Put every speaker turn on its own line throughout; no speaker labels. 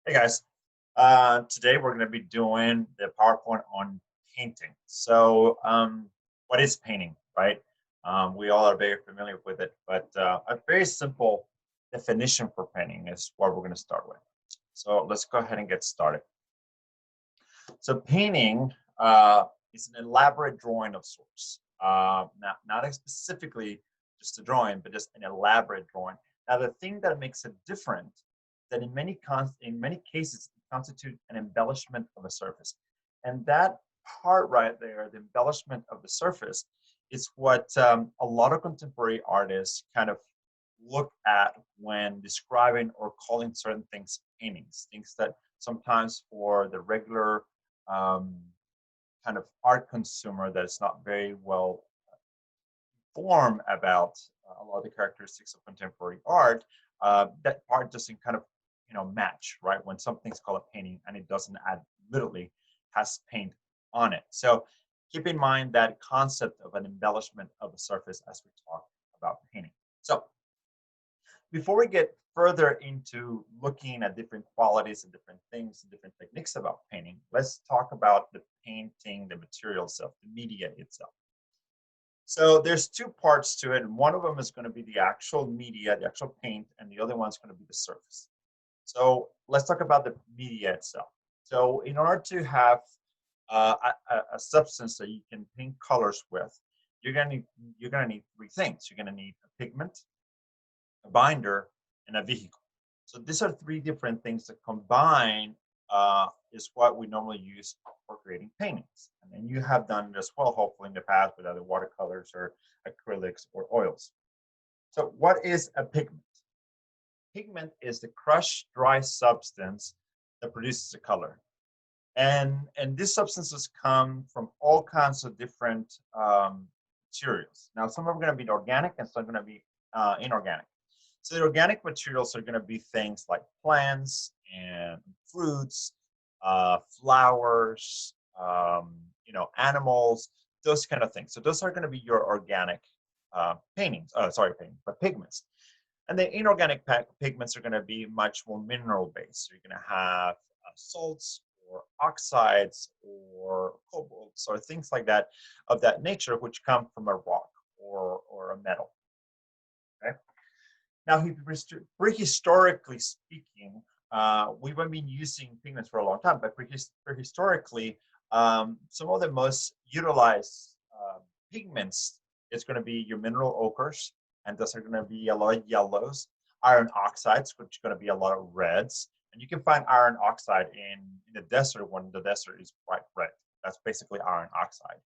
Hey guys, today we're going to be doing the PowerPoint on painting. What is painting, right? We all are very familiar with it, but a very simple definition for painting is what we're going to start with. So let's go ahead and get started. So painting is an elaborate drawing of sorts, not specifically just a drawing, but just an elaborate drawing. Now, the thing that makes it different that in many cases it constitute an embellishment of a surface, and that part right there, the embellishment of the surface, is what a lot of contemporary artists kind of look at when describing or calling certain things paintings, things that sometimes for the regular um, kind of art consumer that is not very well informed about a lot of the characteristics of contemporary art, that part doesn't kind of match, right? When something's called a painting and it doesn't add literally has paint on it. So keep in mind that concept of an embellishment of a surface as we talk about painting. So before we get further into looking at different qualities and different things and different techniques about painting, let's talk about the painting, the material itself, the media itself. So there's two parts to it, and one of them is going to be the actual media, the actual paint, and the other one's going to be the surface. So let's talk about the media itself. So in order to have a substance that you can paint colors with, you're gonna need three things. You're gonna need a pigment, a binder, and a vehicle. So these are three different things that combine is what we normally use for creating paintings. And then you have done it as well, hopefully in the past with other watercolors or acrylics or oils. So what is a pigment? Pigment is the crushed dry substance that produces a color. And these substances come from all kinds of different materials. Now, some are going to be organic and some are going to be inorganic. So the organic materials are going to be things like plants and fruits, flowers, animals, those kind of things. So those are going to be your organic but pigments. And the inorganic pigments are going to be much more mineral based. So you're going to have salts or oxides or cobalts or things like that of that nature, which come from a rock or a metal. Okay. Now, prehistorically speaking, we've been using pigments for a long time, but prehistorically, some of the most utilized pigments is going to be your mineral ochres, and those are going to be a lot of yellows, iron oxides, which are going to be a lot of reds, and you can find iron oxide in the desert when the desert is quite red. That's basically iron oxide.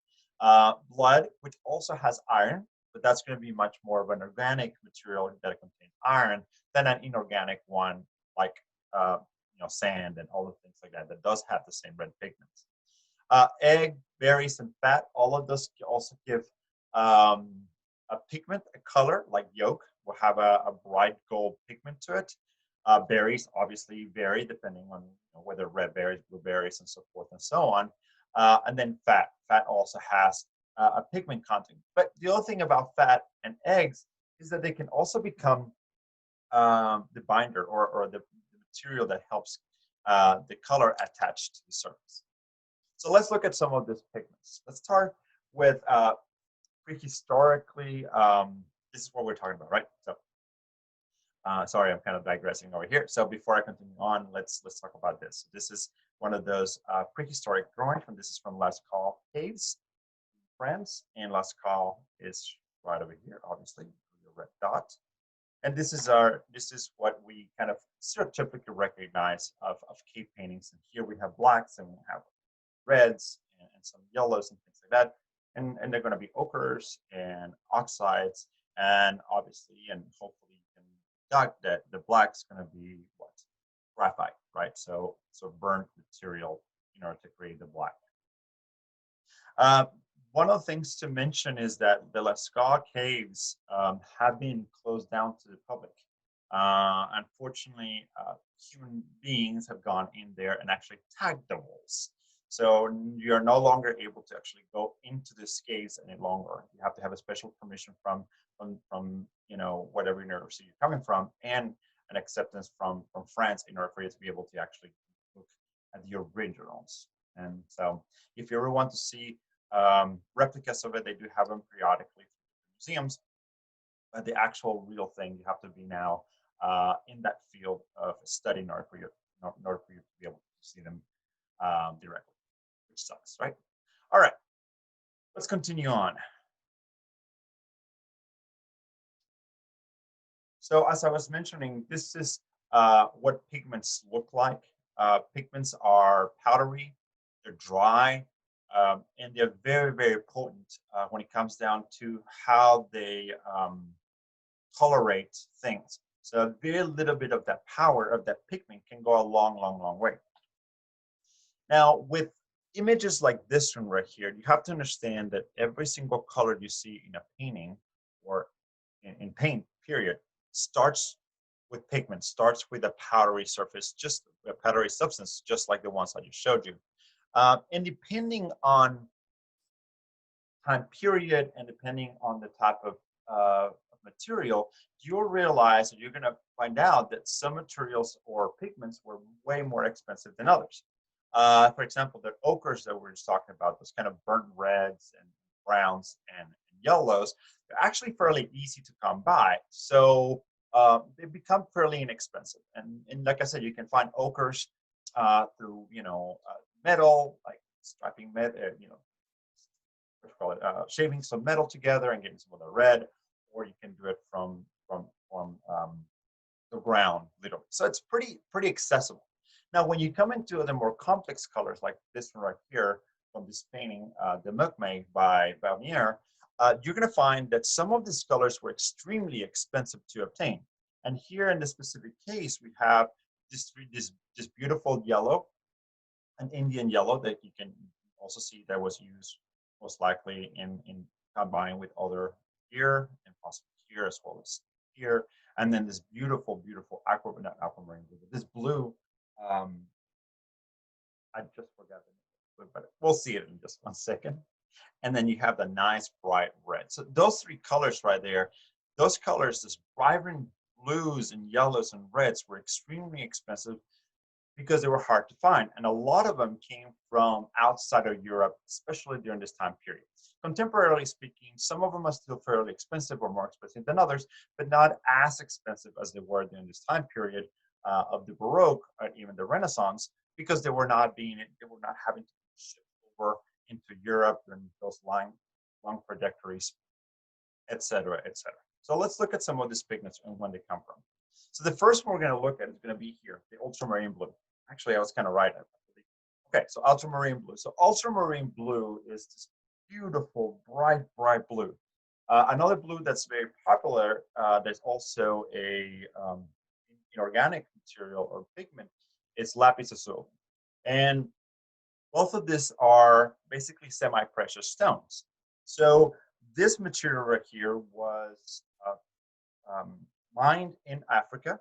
Blood, which also has iron, but that's going to be much more of an organic material that contains iron than an inorganic one like uh, sand and all the things like that does have the same red pigments. Egg, berries, and fat, all of those also give um, a pigment, a color like yolk will have a bright gold pigment to it. Berries obviously vary depending on whether red berries, blueberries, and so forth and so on. And then fat. Fat also has a pigment content. But the other thing about fat and eggs is that they can also become the binder or the material that helps the color attach to the surface. So let's look at some of these pigments. Let's start with prehistorically. This is what we're talking about, right? So sorry, I'm kind of digressing over here. So before I continue on, let's talk about this. This is one of those prehistoric drawings, and this is from Lascaux Caves, France, and Lascaux is right over here, obviously, the red dot. And this is what we kind of stereotypically recognize of cave paintings. And here we have blacks and we have reds and some yellows and things like that. And they're going to be ochres and oxides, and obviously, and hopefully you can deduct that the black's going to be what? Graphite, right? So burnt material in order to create the black. Uh, One of the things to mention is that the Lascaux caves have been closed down to the public. Unfortunately, human beings have gone in there and actually tagged the walls. So you're no longer able to actually go into the caves any longer. You have to have a special permission from whatever university you're coming from, and an acceptance from France in order for you to be able to actually look at the originals. And so if you ever want to see replicas of it, they do have them periodically in museums. But the actual real thing, you have to be now in that field of study in order for you to be able to see them directly, which sucks, right? All right, let's continue on. So as I was mentioning, this is what pigments look like. Pigments are powdery, they're dry, and they're very, very potent when it comes down to how they tolerate things. So a very little bit of that power of that pigment can go a long, long, long way. Now, with images like this one right here, you have to understand that every single color you see in a painting or in paint, period, starts with pigment, starts with a powdery surface, just a powdery substance, just like the ones I just showed you. And depending on time period and depending on the type of material, you'll realize that you're going to find out that some materials or pigments were way more expensive than others. For example, the ochres that we were just talking about, those kind of burnt reds and browns and yellows, they're actually fairly easy to come by. So they become fairly inexpensive. And like I said, you can find ochres through, metal, like striping metal, shaving some metal together and getting some of the red, or you can do it from the ground, literally. So it's pretty accessible. Now, when you come into the more complex colors, like this one right here from this painting, the Mukme by Vermeer, you're going to find that some of these colors were extremely expensive to obtain. And here in this specific case, we have this beautiful yellow, an Indian yellow that you can also see that was used most likely in combining with other here and possibly here as well as here. And then this beautiful, beautiful not aquamarine blue, this blue. I just forgot the name, but we'll see it in just one second. And then you have the nice bright red. So those three colors right there, those colors, this vibrant blues and yellows and reds, were extremely expensive because they were hard to find. And a lot of them came from outside of Europe, especially during this time period. Contemporarily speaking, some of them are still fairly expensive or more expensive than others, but not as expensive as they were during this time period of the Baroque or even the Renaissance, because they were not having to ship over into Europe and those long trajectories, et cetera, et cetera. So let's look at some of these pigments and when they come from. So the first one we're going to look at is going to be here, the ultramarine blue. Actually, I was kind of right. Okay, so ultramarine blue. So ultramarine blue is this beautiful, bright, bright blue. Another blue that's very popular, there's also a inorganic material or pigment, is lapis lazuli. And both of these are basically semi-precious stones. So this material right here was mined in Africa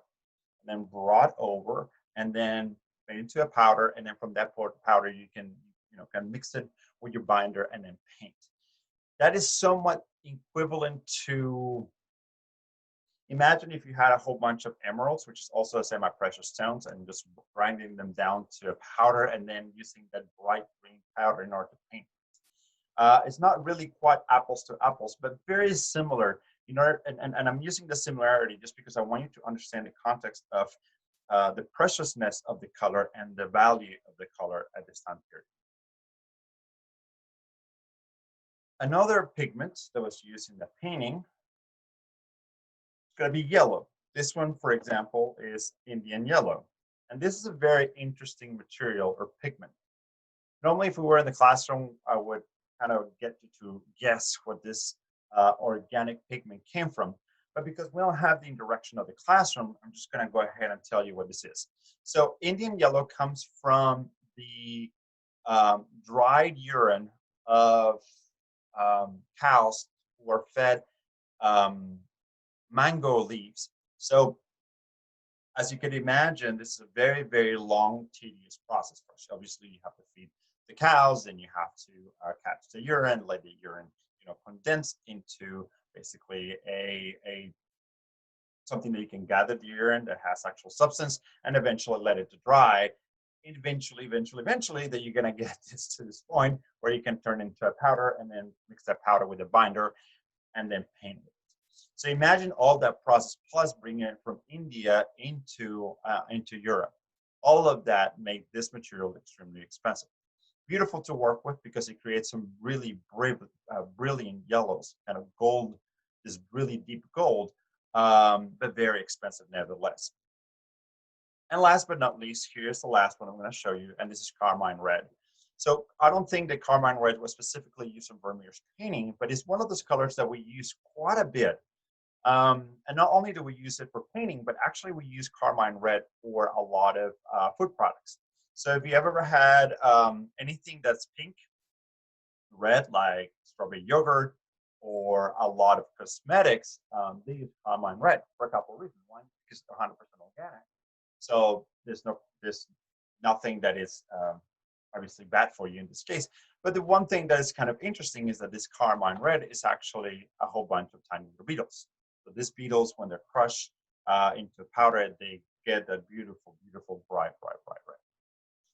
and then brought over and then made into a powder. And then from that powder, you can mix it with your binder and then paint. That is somewhat equivalent to, imagine if you had a whole bunch of emeralds, which is also a semi-precious stones, and just grinding them down to a powder and then using that bright green powder in order to paint. It's not really quite apples to apples, but very similar. And I'm using the similarity just because I want you to understand the context of the preciousness of the color and the value of the color at this time period. Another pigment that was used in the painting is going to be yellow. This one, for example, is Indian yellow. And this is a very interesting material or pigment. Normally, if we were in the classroom, I would kind of get you to guess what this organic pigment came from. But because we don't have the direction of the classroom, I'm just going to go ahead and tell you what this is. So Indian yellow comes from the dried urine of cows who are fed mango leaves. So as you can imagine, this is a very, very long, tedious process. First, obviously, you have to feed the cows, then you have to catch the urine, let the urine condense into basically a something that you can gather the urine that has actual substance and eventually let it to dry. Eventually, that you're going to get this to this point where you can turn into a powder and then mix that powder with a binder and then paint it. So imagine all that process plus bringing it from India into Europe. All of that made this material extremely expensive. Beautiful to work with because it creates some really brilliant yellows, kind of gold, this really deep gold, but very expensive nevertheless. And last but not least, here's the last one I'm going to show you, and this is carmine red. So I don't think that carmine red was specifically used in Vermeer's painting, but it's one of those colors that we use quite a bit. And not only do we use it for painting, but actually we use carmine red for a lot of food products. So if you ever had anything that's pink, red, like strawberry yogurt, or a lot of cosmetics, they use carmine red for a couple of reasons. One, because it's 100% organic. So there's nothing that is obviously bad for you in this case. But the one thing that is kind of interesting is that this carmine red is actually a whole bunch of tiny little beetles. So these beetles, when they're crushed into powder, they get that beautiful, beautiful, bright red.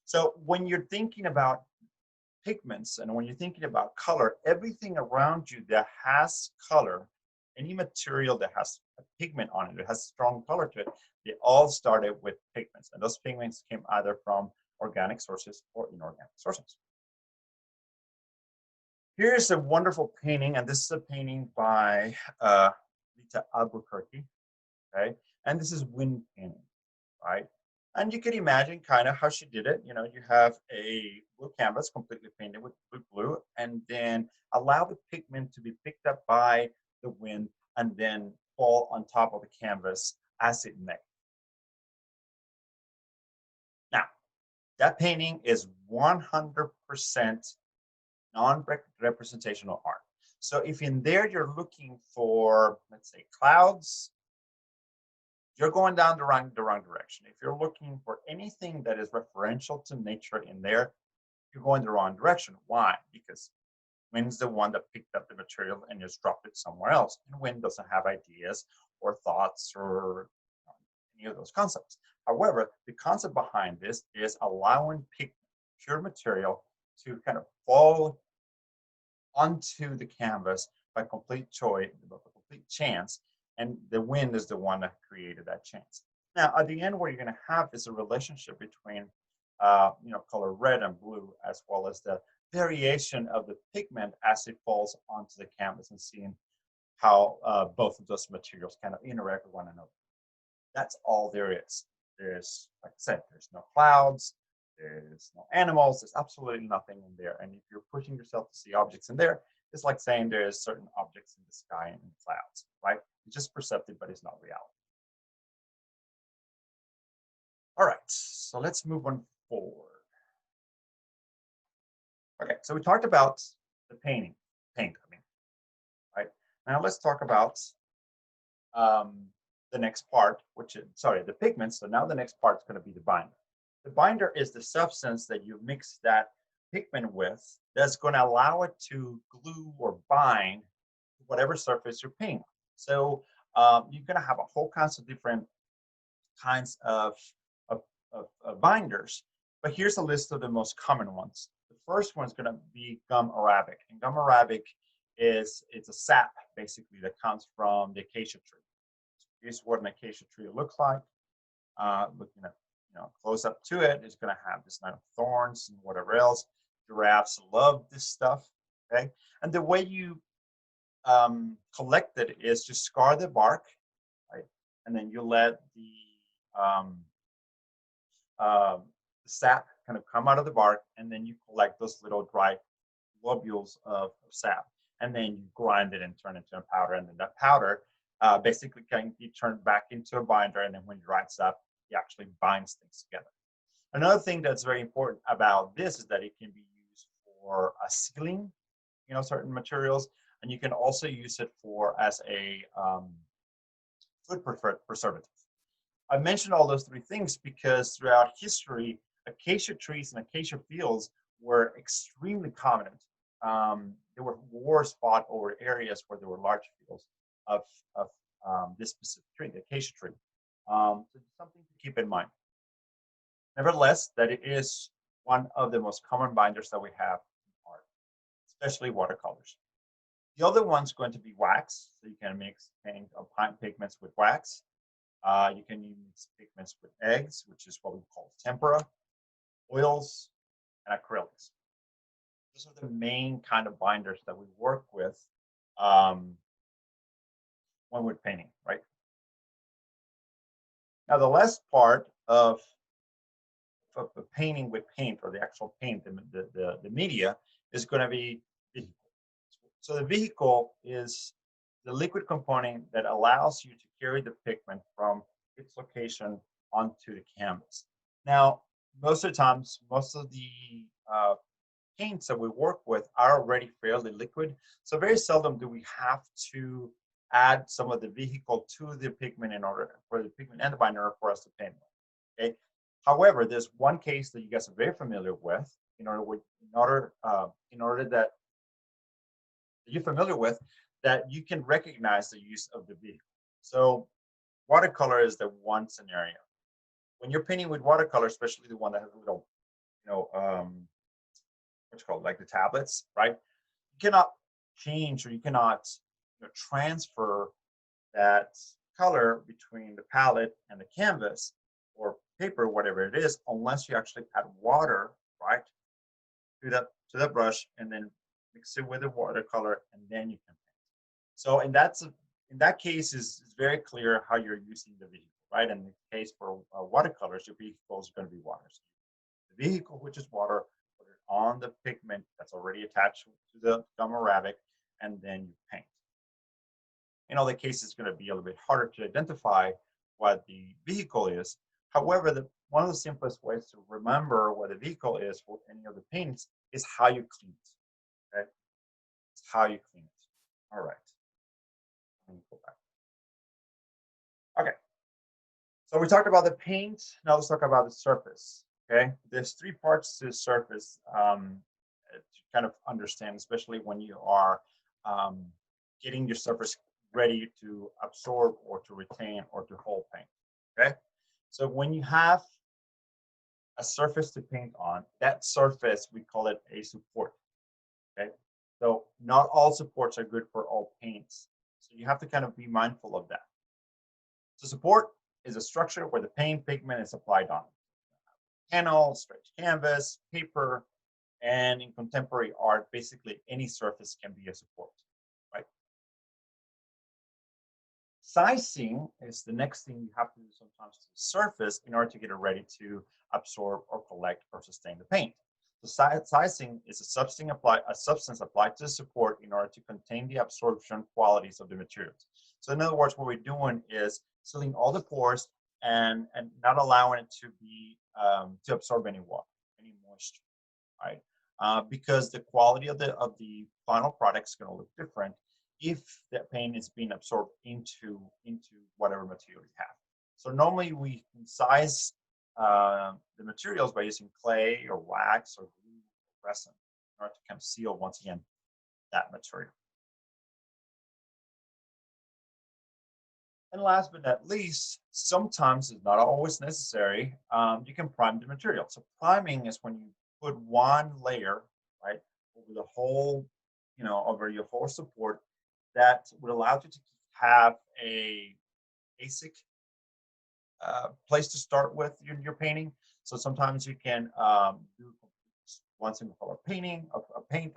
So when you're thinking about pigments and when you're thinking about color, everything around you that has color, any material that has a pigment on it, that has strong color to it, they all started with pigments. And those pigments came either from organic sources or inorganic sources. Here's a wonderful painting, and this is a painting by Rita Albuquerque, okay? And this is wind painting, right? And you can imagine kind of how she did it. You know, you have a blue canvas completely painted with blue, and then allow the pigment to be picked up by the wind and then fall on top of the canvas as it may. Now, that painting is 100% non-representational art. So if in there you're looking for, let's say, clouds, you're going down the wrong direction. If you're looking for anything that is referential to nature in there, you're going the wrong direction. Why? Because wind's the one that picked up the material and just dropped it somewhere else. And wind doesn't have ideas or thoughts or any of those concepts. However, the concept behind this is allowing pure material to kind of fall onto the canvas by complete choice, by complete chance, and the wind is the one that created that chance. Now, at the end, what you're going to have is a relationship between, color red and blue, as well as the variation of the pigment as it falls onto the canvas, and seeing how both of those materials kind of interact with one another. That's all there is. There's, like I said, there's no clouds, there's no animals, there's absolutely nothing in there. And if you're pushing yourself to see objects in there, it's like saying there's certain objects in the sky and in clouds, right? It's just perceptive, but it's not reality. All right, so let's move on forward. Okay, so we talked about the paint, right? Now let's talk about the next part, which is, the pigments. So now the next part is going to be the binder. The binder is the substance that you mix that pigment with that's going to allow it to glue or bind whatever surface you're painting. So you're going to have a whole kinds of different kinds of binders. But here's a list of the most common ones. The first one is going to be gum arabic. And gum arabic it's a sap basically that comes from the acacia tree. So here's what an acacia tree looks like. Looking at close up to it, is going to have this kind of thorns and whatever else. Giraffes love this stuff. Okay, and the way you collect it is to scar the bark, right, and then you let the sap kind of come out of the bark, and then you collect those little dry globules of sap, and then you grind it and turn it into a powder, and then that powder basically can be turned back into a binder, and then when it dries up, it actually binds things together. Another thing that's very important about this is that it can be used for sealing, certain materials, and you can also use it for as a food preservative. I mentioned all those three things because throughout history, acacia trees and acacia fields were extremely common. There were wars fought over areas where there were large fields of this specific tree, the acacia tree. So it's something to keep in mind. Nevertheless, that it is one of the most common binders that we have in art, especially watercolors. The other one's going to be wax. So you can mix paint or pigments with wax. You can use pigments with eggs, which is what we call tempera, oils, and acrylics. Those are the main kind of binders that we work with um, when we're painting, right? Now, the last part of the painting with paint, or the actual paint, the media, is going to be vehicle. So the vehicle is the liquid component that allows you to carry the pigment from its location onto the canvas. Now, most of the times, most of the paints that we work with are already fairly liquid. So very seldom do we have to add some of the vehicle to the pigment in order for the pigment and the binder for us to paint with. Okay. However, there's one case that you guys are very familiar with. In order that you're familiar with, that you can recognize the use of the vehicle. So watercolor is the one scenario. When you're painting with watercolor, especially the one that has a little, what's called like the tablets, right? You cannot change, or you cannot transfer that color between the palette and the canvas or paper, whatever it is, unless you actually add water, right, to that brush, and then mix it with the watercolor, and then you can paint. So, in that case, is very clear how you're using the vehicle, right? In the case for watercolors, your vehicle is going to be water. So the vehicle, which is water, put it on the pigment that's already attached to the gum arabic, and then you paint. In other cases, it's going to be a little bit harder to identify what the vehicle is. However, one of the simplest ways to remember what the vehicle is for any of the paints is how you clean it. Okay, it's how you clean it. All right. Let me go back. Okay. So we talked about the paint. Now let's talk about the surface. Okay, there's three parts to the surface to kind of understand, especially when you are getting your surface ready to absorb or to retain or to hold paint. Okay, so when you have a surface to paint on, that surface, we call it a support. Okay, so not all supports are good for all paints, so you have to kind of be mindful of that. So support is a structure where the paint pigment is applied on panel, stretched canvas, paper, and in contemporary art, basically any surface can be a support, right? Sizing is the next thing you have to do sometimes to the surface in order to get it ready to absorb or collect or sustain the paint. So sizing is a substance applied to the support in order to contain the absorption qualities of the materials. So in other words, what we're doing is sealing all the pores and not allowing it to be to absorb any water, any moisture, right? Because the quality of the final product is going to look different if that paint is being absorbed into whatever material you have. So normally we can size the materials by using clay or wax or glue or resin in order to kind of seal, once again, that material. And last but not least, sometimes it's not always necessary, you can prime the material. So priming is when you put one layer, right, over the whole, over your whole support, that would allow you to have a basic place to start with your painting. So sometimes you can do one single color painting of paint,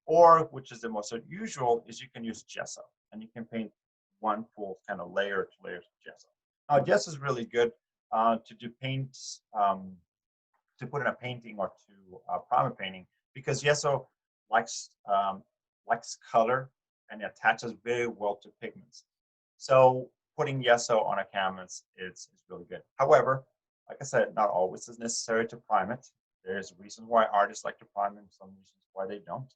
or which is the most usual, is you can use gesso, and you can paint one full kind of layer to layers of gesso. Now, gesso is really good to do paints, to put in a painting or to prime a painting, because gesso likes color and it attaches very well to pigments. So putting gesso on a canvas is really good. However, like I said, not always is necessary to prime it. There's reasons why artists like to prime and some reasons why they don't.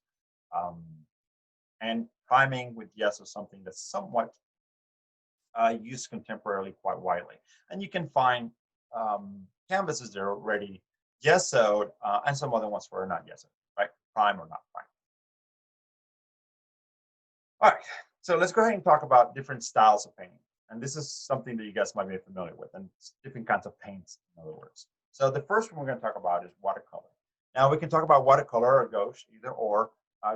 And priming with gesso is something that's somewhat used contemporarily quite widely. And you can find canvases that are already gessoed and some other ones where are not gessoed, right? Prime or not prime. All right. So let's go ahead and talk about different styles of painting. And this is something that you guys might be familiar with, and different kinds of paints, in other words. So the first one we're going to talk about is watercolor. Now we can talk about watercolor or gouache, either or.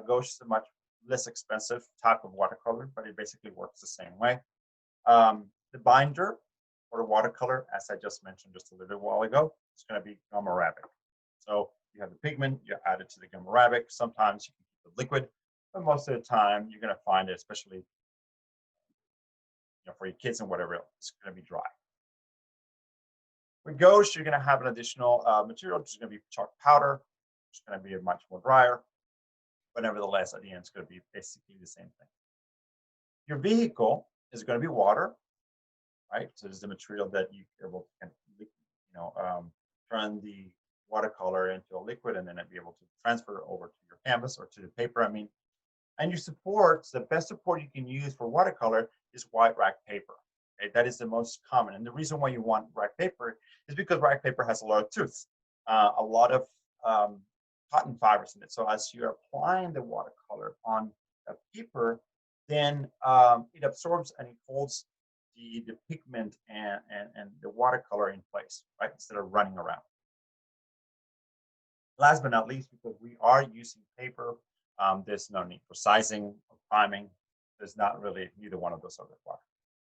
Gouache is a much less expensive type of watercolor, but it basically works the same way. The binder for the watercolor, as I just mentioned just a little bit while ago, is going to be gum arabic. So you have the pigment, you add it to the gum arabic. Sometimes you can keep the liquid, but most of the time you're going to find it, especially for your kids and whatever else, it's going to be dry. With gouache, you're going to have an additional material, which is going to be chalk powder, which is going to be much more drier, but nevertheless, at the end, it's going to be basically the same thing. Your vehicle is going to be water, right? So this is the material that you're able to turn the watercolor into a liquid and then be able to transfer it over to your canvas or to the paper. And your supports, the best support you can use for watercolor is white rag paper. Okay? That is the most common. And the reason why you want rag paper is because rag paper has a lot of tooth, a lot of cotton fibers in it. So as you're applying the watercolor on the paper, then it absorbs and it holds the pigment and the watercolor in place, right? Instead of running around. Last but not least, because we are using paper, there's no need for sizing or priming. There's not really neither one of those are required.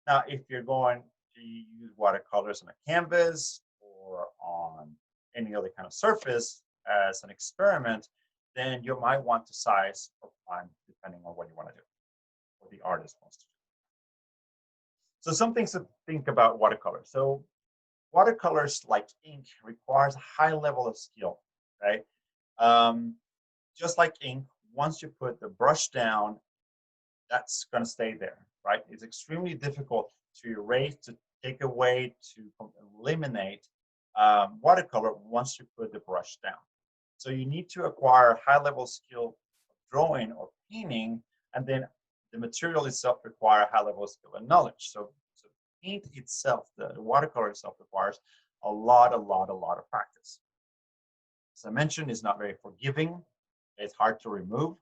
Now, if you're going to use watercolors on a canvas or on any other kind of surface as an experiment, then you might want to size or prime depending on what you want to do, or the artist wants to do. So some things to think about watercolor. So watercolors, like ink, requires a high level of skill, right? Just like ink, once you put the brush down, that's going to stay there, right? It's extremely difficult to erase, to take away, to eliminate watercolor once you put the brush down. So you need to acquire high-level skill of drawing or painting, and then the material itself requires a high level of skill and knowledge. So paint itself, the watercolor itself requires a lot of practice. As I mentioned, it's not very forgiving. It's hard to remove.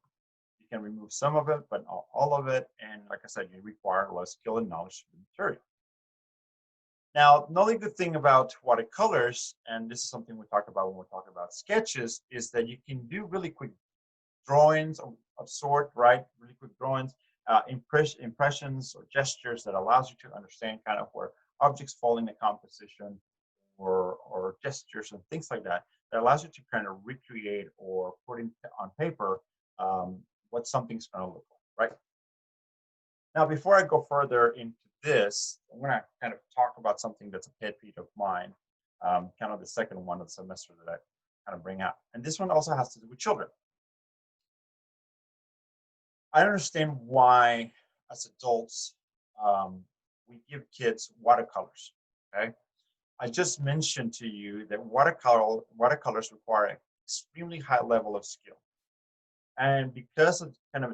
You can remove some of it, but not all of it. And like I said, you require a lot of skill and knowledge of the material. Now, another good thing about watercolors, and this is something we talk about when we talk about sketches, is that you can do really quick drawings of sort, right? Really quick drawings, impressions or gestures that allows you to understand kind of where objects fall in the composition, or gestures and things like that. That allows you to kind of recreate or put on paper what something's going to look like, right? Now, before I go further into this, I'm going to kind of talk about something that's a pet peeve of mine, kind of the second one of the semester that I kind of bring out. And this one also has to do with children. I understand why, as adults, we give kids watercolors, okay? I just mentioned to you that watercolors require an extremely high level of skill. And because of the kind of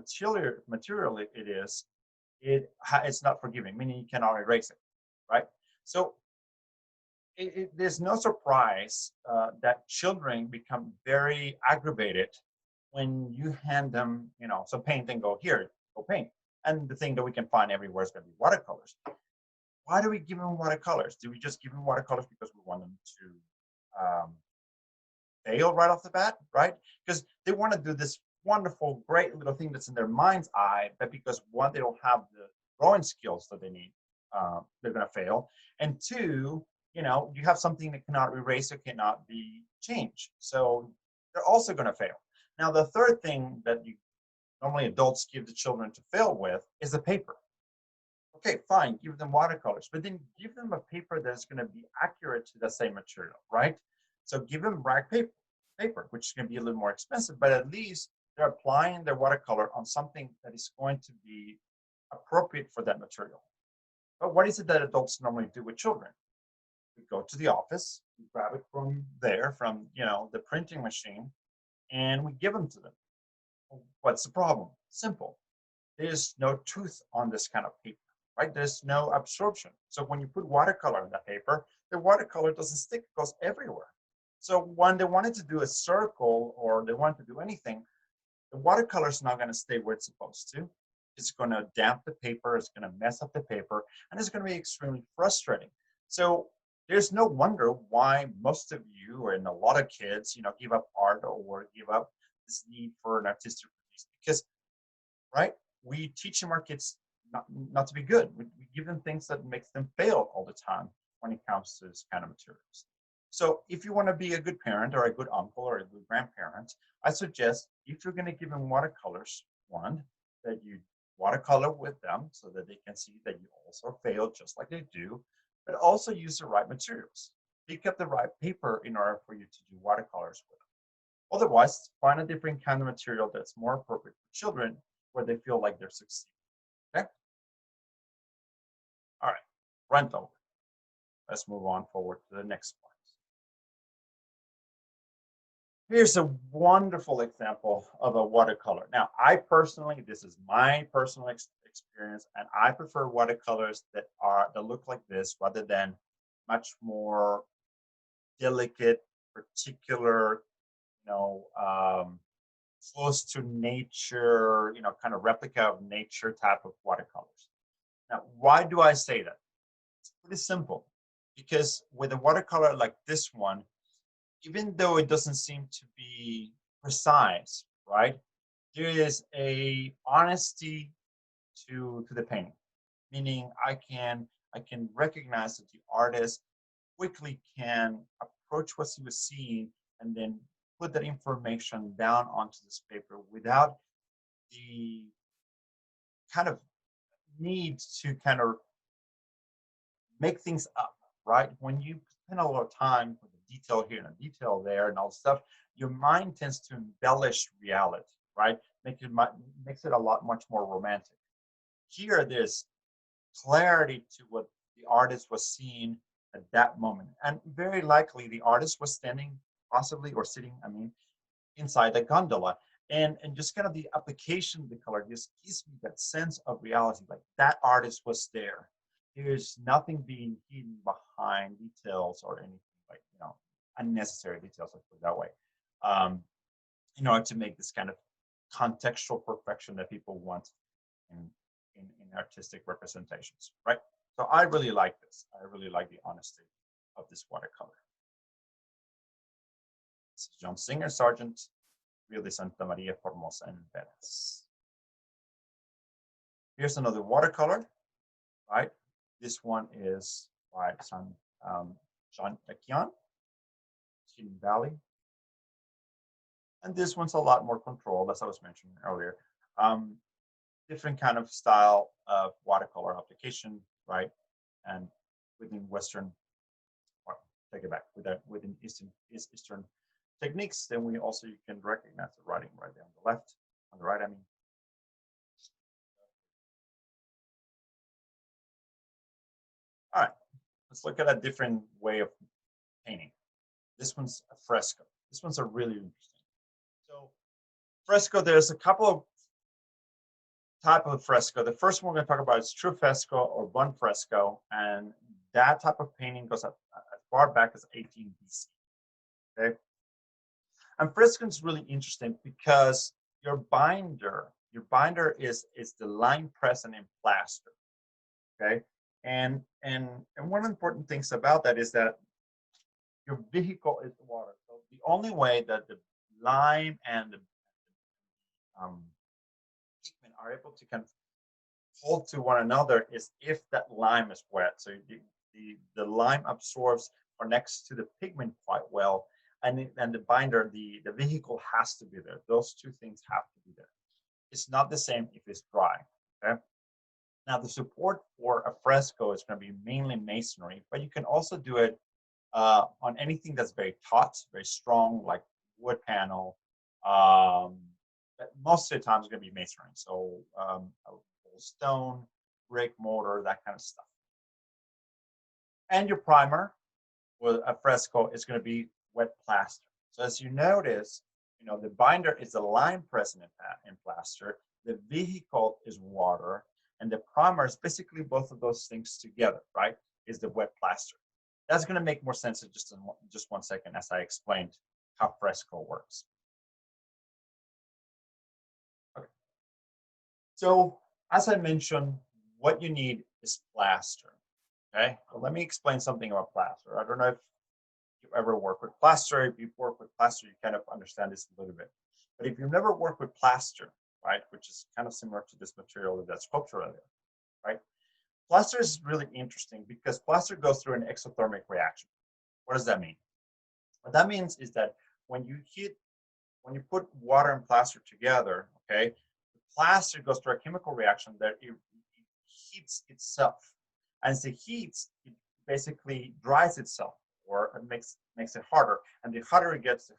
material it is, it's not forgiving, meaning you cannot erase it, right? So there's no surprise that children become very aggravated when you hand them, some paint and go, here, go paint. And the thing that we can find everywhere is going to be watercolors. Why do we give them watercolors? Do we just give them watercolors because we want them to fail right off the bat, right? Because they want to do this wonderful, great little thing that's in their mind's eye, but because one, they don't have the drawing skills that they need, they're going to fail. And two, you have something that cannot erase or cannot be changed. So they're also going to fail. Now, the third thing that normally adults give the children to fail with is the paper. Okay, fine, give them watercolors, but then give them a paper that's going to be accurate to the same material, right? So give them rag paper, which is going to be a little more expensive, but at least they're applying their watercolor on something that is going to be appropriate for that material. But what is it that adults normally do with children? We go to the office, we grab it from the printing machine, and we give them to them. What's the problem? Simple. There's no tooth on this kind of paper, right? There's no absorption. So when you put watercolor on that paper, the watercolor doesn't stick, it goes everywhere. So when they wanted to do a circle or they want to do anything, the watercolor is not going to stay where it's supposed to. It's going to damp the paper, it's going to mess up the paper, and it's going to be extremely frustrating. So there's no wonder why most of you and a lot of kids, give up art or give up this need for an artistic release because, right, we teach them our kids not to be good. We give them things that makes them fail all the time when it comes to this kind of materials. So if you want to be a good parent or a good uncle or a good grandparent, I suggest if you're going to give them watercolors, one, that you watercolor with them so that they can see that you also fail just like they do, but also use the right materials. Pick up the right paper in order for you to do watercolors with them. Otherwise, find a different kind of material that's more appropriate for children where they feel like they're succeeding. Okay? All right, rental. Let's move on forward to the next point. Here's a wonderful example of a watercolor. Now, this is my personal experience, and I prefer watercolors that look like this rather than much more delicate, particular, you know, um, close to nature, kind of replica of nature type of watercolors. Now, why do I say that? It's pretty simple, because with a watercolor like this one, even though it doesn't seem to be precise, right? There is a honesty to the painting, meaning I can recognize that the artist quickly can approach what he was seeing and then put that information down onto this paper without the kind of need to kind of make things up, right? When you spend a lot of time with a detail here and a detail there and all stuff, your mind tends to embellish reality, right? Makes it a lot much more romantic. Here, there's clarity to what the artist was seeing at that moment, and very likely the artist was standing, possibly, or sitting. I mean, inside the gondola, and just kind of the application of the color just gives me that sense of reality, like that artist was there. There's nothing being hidden behind details or anything like unnecessary details. Let's put it that way. Um, in order to make this kind of contextual perfection that people want in in artistic representations, right? So I really like this. I really like the honesty of this watercolor. This is John Singer Sargent, Rio de Santa Maria, Formosa, and Venice. Here's another watercolor, right? This one is by Jean Ekian, Hidden Valley. And this one's a lot more controlled, as I was mentioning earlier. Different kind of style of watercolor application, right? And within Western, well, take it back, within Eastern techniques, then we also, you can recognize the writing right there on the left, on the right, I mean. All right, let's look at a different way of painting. This one's a fresco. This one's a really interesting. So fresco, there's a couple of type of fresco. The first one we're going to talk about is true fresco or buon fresco, and that type of painting goes as far back as 18 BC. Okay, and fresco is really interesting because your binder is the lime press and in plaster. Okay, and one of the important things about that is that your vehicle is the water. So the only way that the lime and the pigment are able to kind of hold to one another is if that lime is wet. So the lime absorbs, connects to the pigment quite well, and the binder, the vehicle has to be there. Those two things have to be there. It's not the same if it's dry. Okay. Now the support for a fresco is going to be mainly masonry, but you can also do it on anything that's very taut, very strong, like wood panel. But most of the time it's going to be masonry. So stone, brick, mortar, that kind of stuff. And your primer with a fresco is going to be wet plaster. So as you notice, the binder is a lime press in plaster. The vehicle is water, and the primer is basically both of those things together, right? Is the wet plaster. That's going to make more sense in just 1 second as I explained how fresco works. Okay. So as I mentioned, what you need is plaster. Okay, well, let me explain something about plaster. I don't know if you ever work with plaster. If you've worked with plaster, you kind of understand this a little bit. But if you've never worked with plaster, right, which is kind of similar to this material that sculpture earlier, right? Plaster is really interesting because plaster goes through an exothermic reaction. What does that mean? What that means is that when you put water and plaster together, okay, the plaster goes through a chemical reaction that it heats itself. And as it heats, it basically dries itself, or it makes it harder. And the harder it gets, the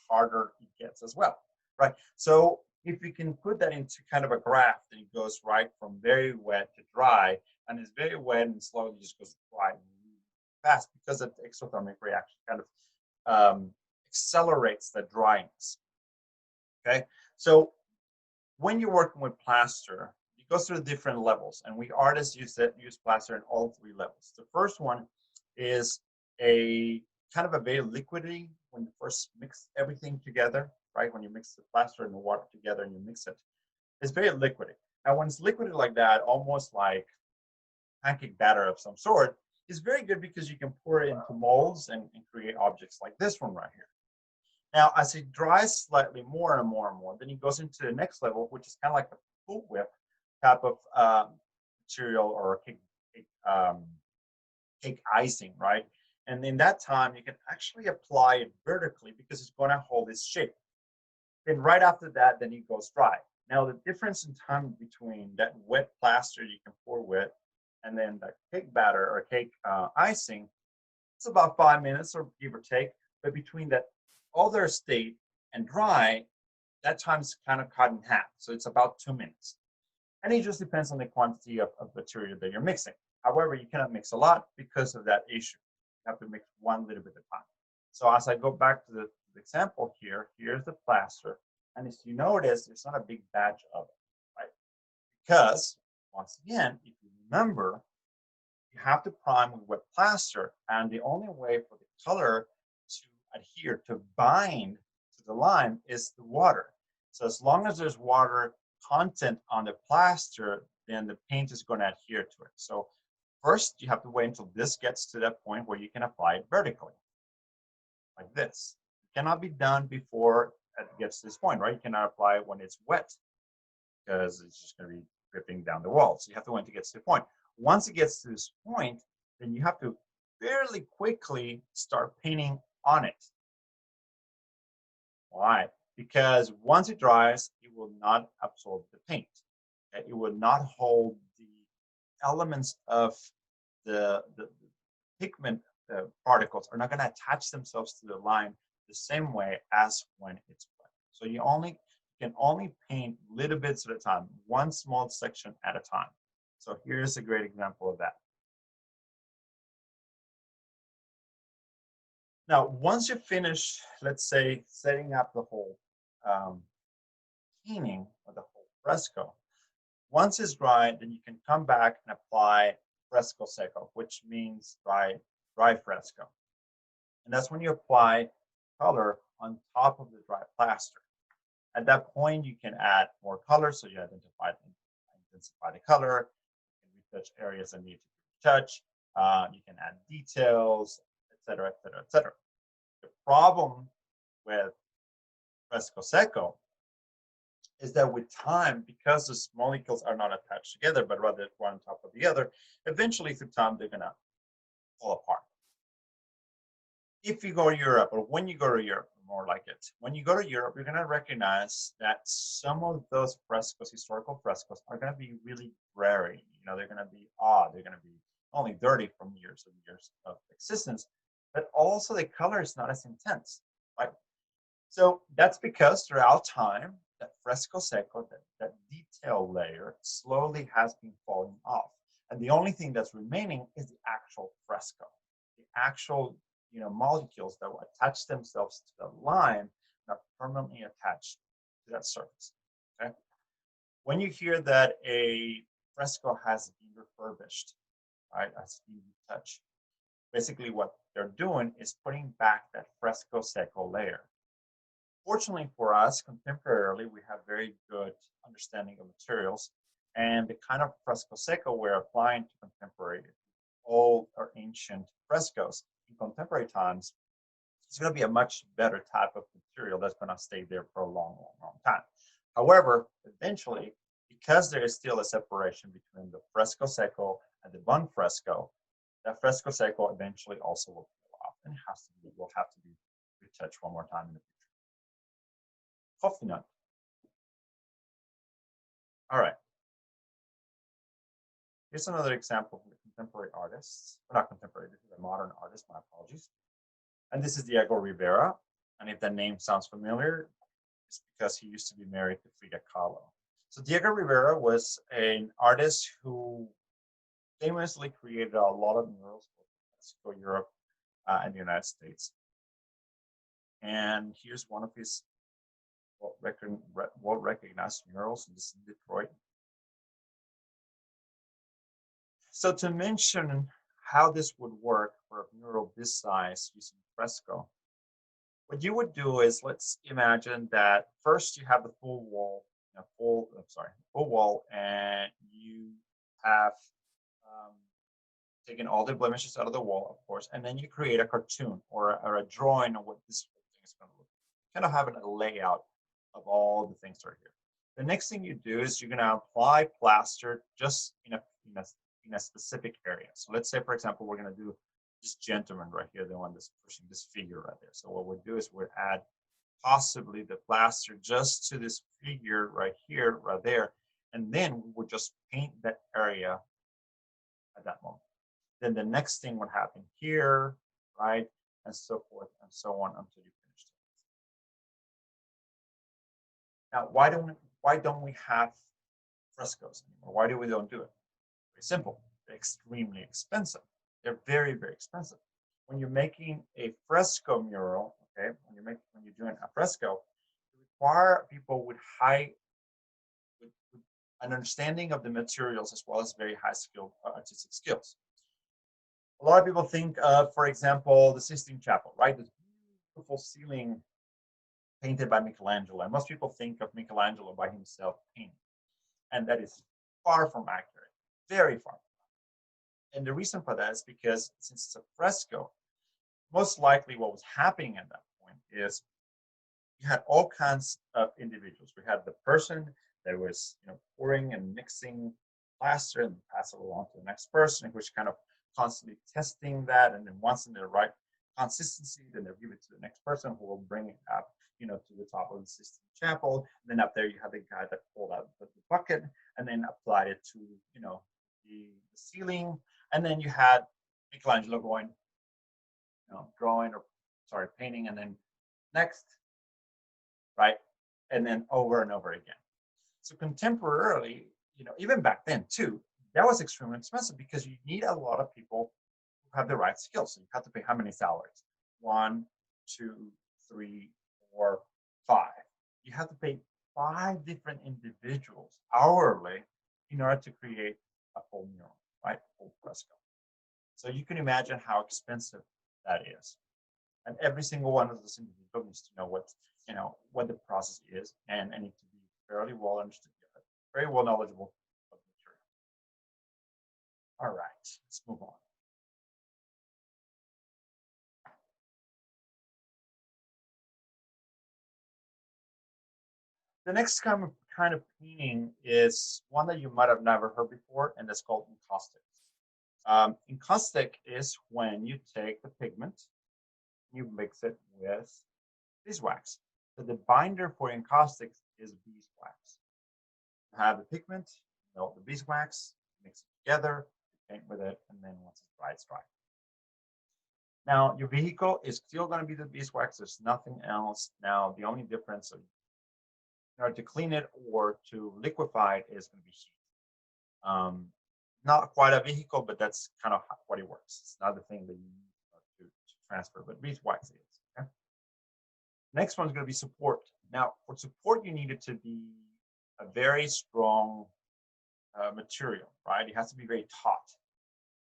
harder it gets as well, right? So if we can put that into kind of a graph, then it goes right from very wet to dry, and it's very wet and slowly just goes dry really fast because of the exothermic reaction kind of accelerates the dryness. Okay, so when you're working with plaster, it goes through different levels, and we artists use plaster in all three levels. The first one is a kind of a very liquidy when you first mix everything together, right? When you mix the plaster and the water together and you mix it, it's very liquidy. Now, when it's liquid like that, almost like pancake batter of some sort, is very good because you can pour it into molds and create objects like this one right here. Now, as it dries slightly more and more and more, then it goes into the next level, which is kind of like a Cool Whip type of material or cake icing, right? And in that time, you can actually apply it vertically because it's going to hold its shape. Then right after that, then it goes dry. Now, the difference in time between that wet plaster you can pour with and then the cake batter or cake icing, it's about 5 minutes or give or take. But between that other state and dry, that time's kind of cut in half. So it's about 2 minutes. And it just depends on the quantity of material that you're mixing. However, you cannot mix a lot because of that issue. You have to mix one little bit at a time. So as I go back to the example here, here's the plaster. And as you notice, there's not a big batch of it, right? Because, once again, if you remember, you have to prime with wet plaster. And the only way for the color to adhere, to bind to the lime is the water. So as long as there's water content on the plaster, then the paint is going to adhere to it. So first, you have to wait until this gets to that point where you can apply it vertically, like this. It cannot be done before it gets to this point, right? You cannot apply it when it's wet because it's just going to be dripping down the wall. So you have to wait until it gets to the point. Once it gets to this point, then you have to fairly quickly start painting on it. Why? Because once it dries, it will not absorb the paint. It will not hold the elements of the pigment particles are not going to attach themselves to the lime the same way as when it's wet. So you can only paint little bits at a time, one small section at a time. So here's a great example of that. Now, once you finish, let's say, setting up the whole painting or the whole fresco, once it's dry, then you can come back and apply fresco secco, which means dry fresco. And that's when you apply color on top of the dry plaster. At that point, you can add more color, so you intensify the color, you can retouch areas that need to be retouched, you can add details, etc., etc., etc. The problem with fresco secco is that with time, because the molecules are not attached together, but rather one on top of the other, eventually through time, they're going to fall apart. If you go to Europe, or when you go to Europe, more like it, when you go to Europe, you're going to recognize that some of those frescoes, historical frescoes, are going to be really gray. They're going to be odd. They're going to be only dirty from years of existence, but also the color is not as intense, right? So that's because throughout time, that fresco secco, that detail layer, slowly has been falling off. And the only thing that's remaining is the actual fresco, the actual molecules that will attach themselves to the lime and are permanently attached to that surface. Okay? When you hear that a fresco has been refurbished, right, has been retouched, basically what they're doing is putting back that fresco secco layer. Fortunately for us, contemporarily, we have very good understanding of materials, and the kind of fresco secco we're applying to contemporary old or ancient frescoes in contemporary times, it's going to be a much better type of material that's going to stay there for a long, long, long time. However, eventually, because there is still a separation between the fresco secco and the bun fresco, that fresco secco eventually also will peel off and will have to be retouched one more time in the future. Coffee nut. All right. Here's another example from the contemporary artists. Well, not contemporary, this is a modern artist, my apologies. And this is Diego Rivera. And if that name sounds familiar, it's because he used to be married to Frida Kahlo. So Diego Rivera was an artist who famously created a lot of murals for Mexico, Europe, and the United States. And here's one of his well-recognized murals. This is in Detroit. So to mention how this would work for a mural this size using fresco, what you would do is, let's imagine that first you have the full wall, full wall, and you have taken all the blemishes out of the wall, of course, and then you create a cartoon or a drawing of what this whole thing is going to look like. Kind of having a layout of all the things that are here. The next thing you do is you're going to apply plaster just in a specific area. So let's say, for example, we're going to do this gentleman right here, the one that's pushing this figure right there. So what we'll do is we'll add possibly the plaster just to this figure right here, right there, and then we would just paint that area at that moment. Then the next thing would happen here, right, and so forth and so on until you finish it. Now, why don't we have frescoes anymore? Why do we don't do it? Very simple. They're extremely expensive. They're very, very expensive. When you're making a fresco mural, okay, when you're doing a fresco, you require people with an understanding of the materials as well as very high skilled artistic skills. A lot of people think of, for example, the Sistine Chapel, right? This beautiful ceiling painted by Michelangelo. And most people think of Michelangelo by himself painting. And that is far from accurate, very far. And the reason for that is because since it's a fresco, most likely what was happening at that point is you had all kinds of individuals. We had the person that was, pouring and mixing plaster and pass it along to the next person, which kind of constantly testing that, and then once in the right consistency, then they'll give it to the next person who will bring it up, to the top of the Sistine Chapel. And then up there you have the guy that pulled out the bucket and then applied it to, the ceiling. And then you had Michelangelo going, painting, and then next, right? And then over and over again. So contemporarily, even back then too, that was extremely expensive because you need a lot of people who have the right skills. So you have to pay how many salaries? 1, 2, 3, 4, 5. You have to pay 5 different individuals hourly in order to create a full mural, right? Full fresco. So you can imagine how expensive that is. And every single one of those individuals needs to know what the process is, and need to be fairly well understood, very well knowledgeable of the material. All right, let's move on. The next kind of painting is one that you might have never heard before, and that's called encaustic. Encaustic is when you take the pigment, you mix it with beeswax. So the binder for encaustic is beeswax. You have the pigment, melt the beeswax, mix it together, paint with it, and then once it's dry, it's dry. Now, your vehicle is still going to be the beeswax. There's nothing else. Now, the only difference in order to clean it or to liquefy it is going to be heat. Not quite a vehicle, but that's kind of what it works. It's not the thing that you need to transfer, but beeswax is. Okay? Next one's going to be support. Now, for support, you need it to be a very strong material, right? It has to be very taut.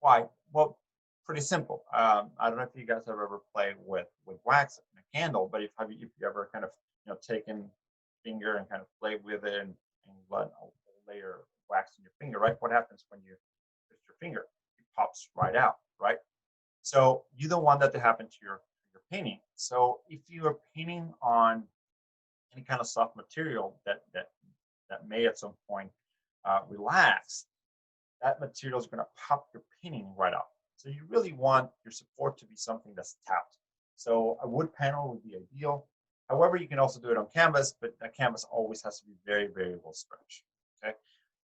Why? Well, pretty simple. I don't know if you guys have ever played with wax in a candle, but if you ever kind of taking finger and kind of play with it and let a layer of wax in your finger, right? What happens when you twist your finger? It pops right out, right? So you don't want that to happen to your painting. So if you are painting on any kind of soft material that may at some point relax, that material is going to pop your painting right up. So you really want your support to be something that's tapped. So a wood panel would be ideal. However, you can also do it on canvas, but that canvas always has to be very, very well stretched. Okay.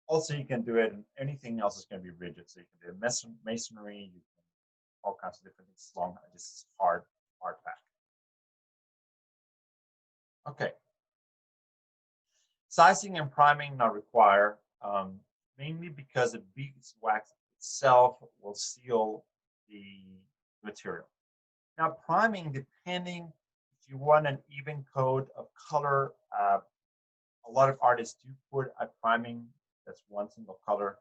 Also, you can do it, and anything else is going to be rigid. So you can do masonry, you can all kinds of different things. As long as it's hard pack. Okay. Sizing and priming not required, mainly because the beeswax itself will seal the material. Now, priming, depending if you want an even coat of color, a lot of artists do put a priming that's one single color.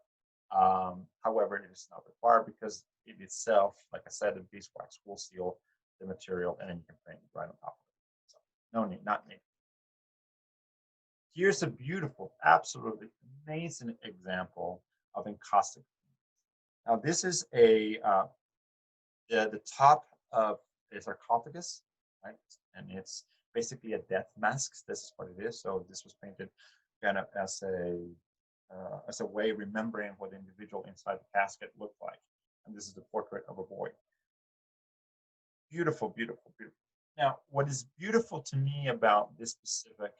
However, it is not required because it itself, like I said, the beeswax will seal the material and then you can paint right on top of it. So, no need, not needed. Here's a beautiful, absolutely amazing example of encaustic. Now, this is the top of a sarcophagus, right? And it's basically a death mask. This is what it is. So this was painted kind of as a way remembering what the individual inside the casket looked like. And this is the portrait of a boy. Beautiful, beautiful, beautiful. Now, what is beautiful to me about this specific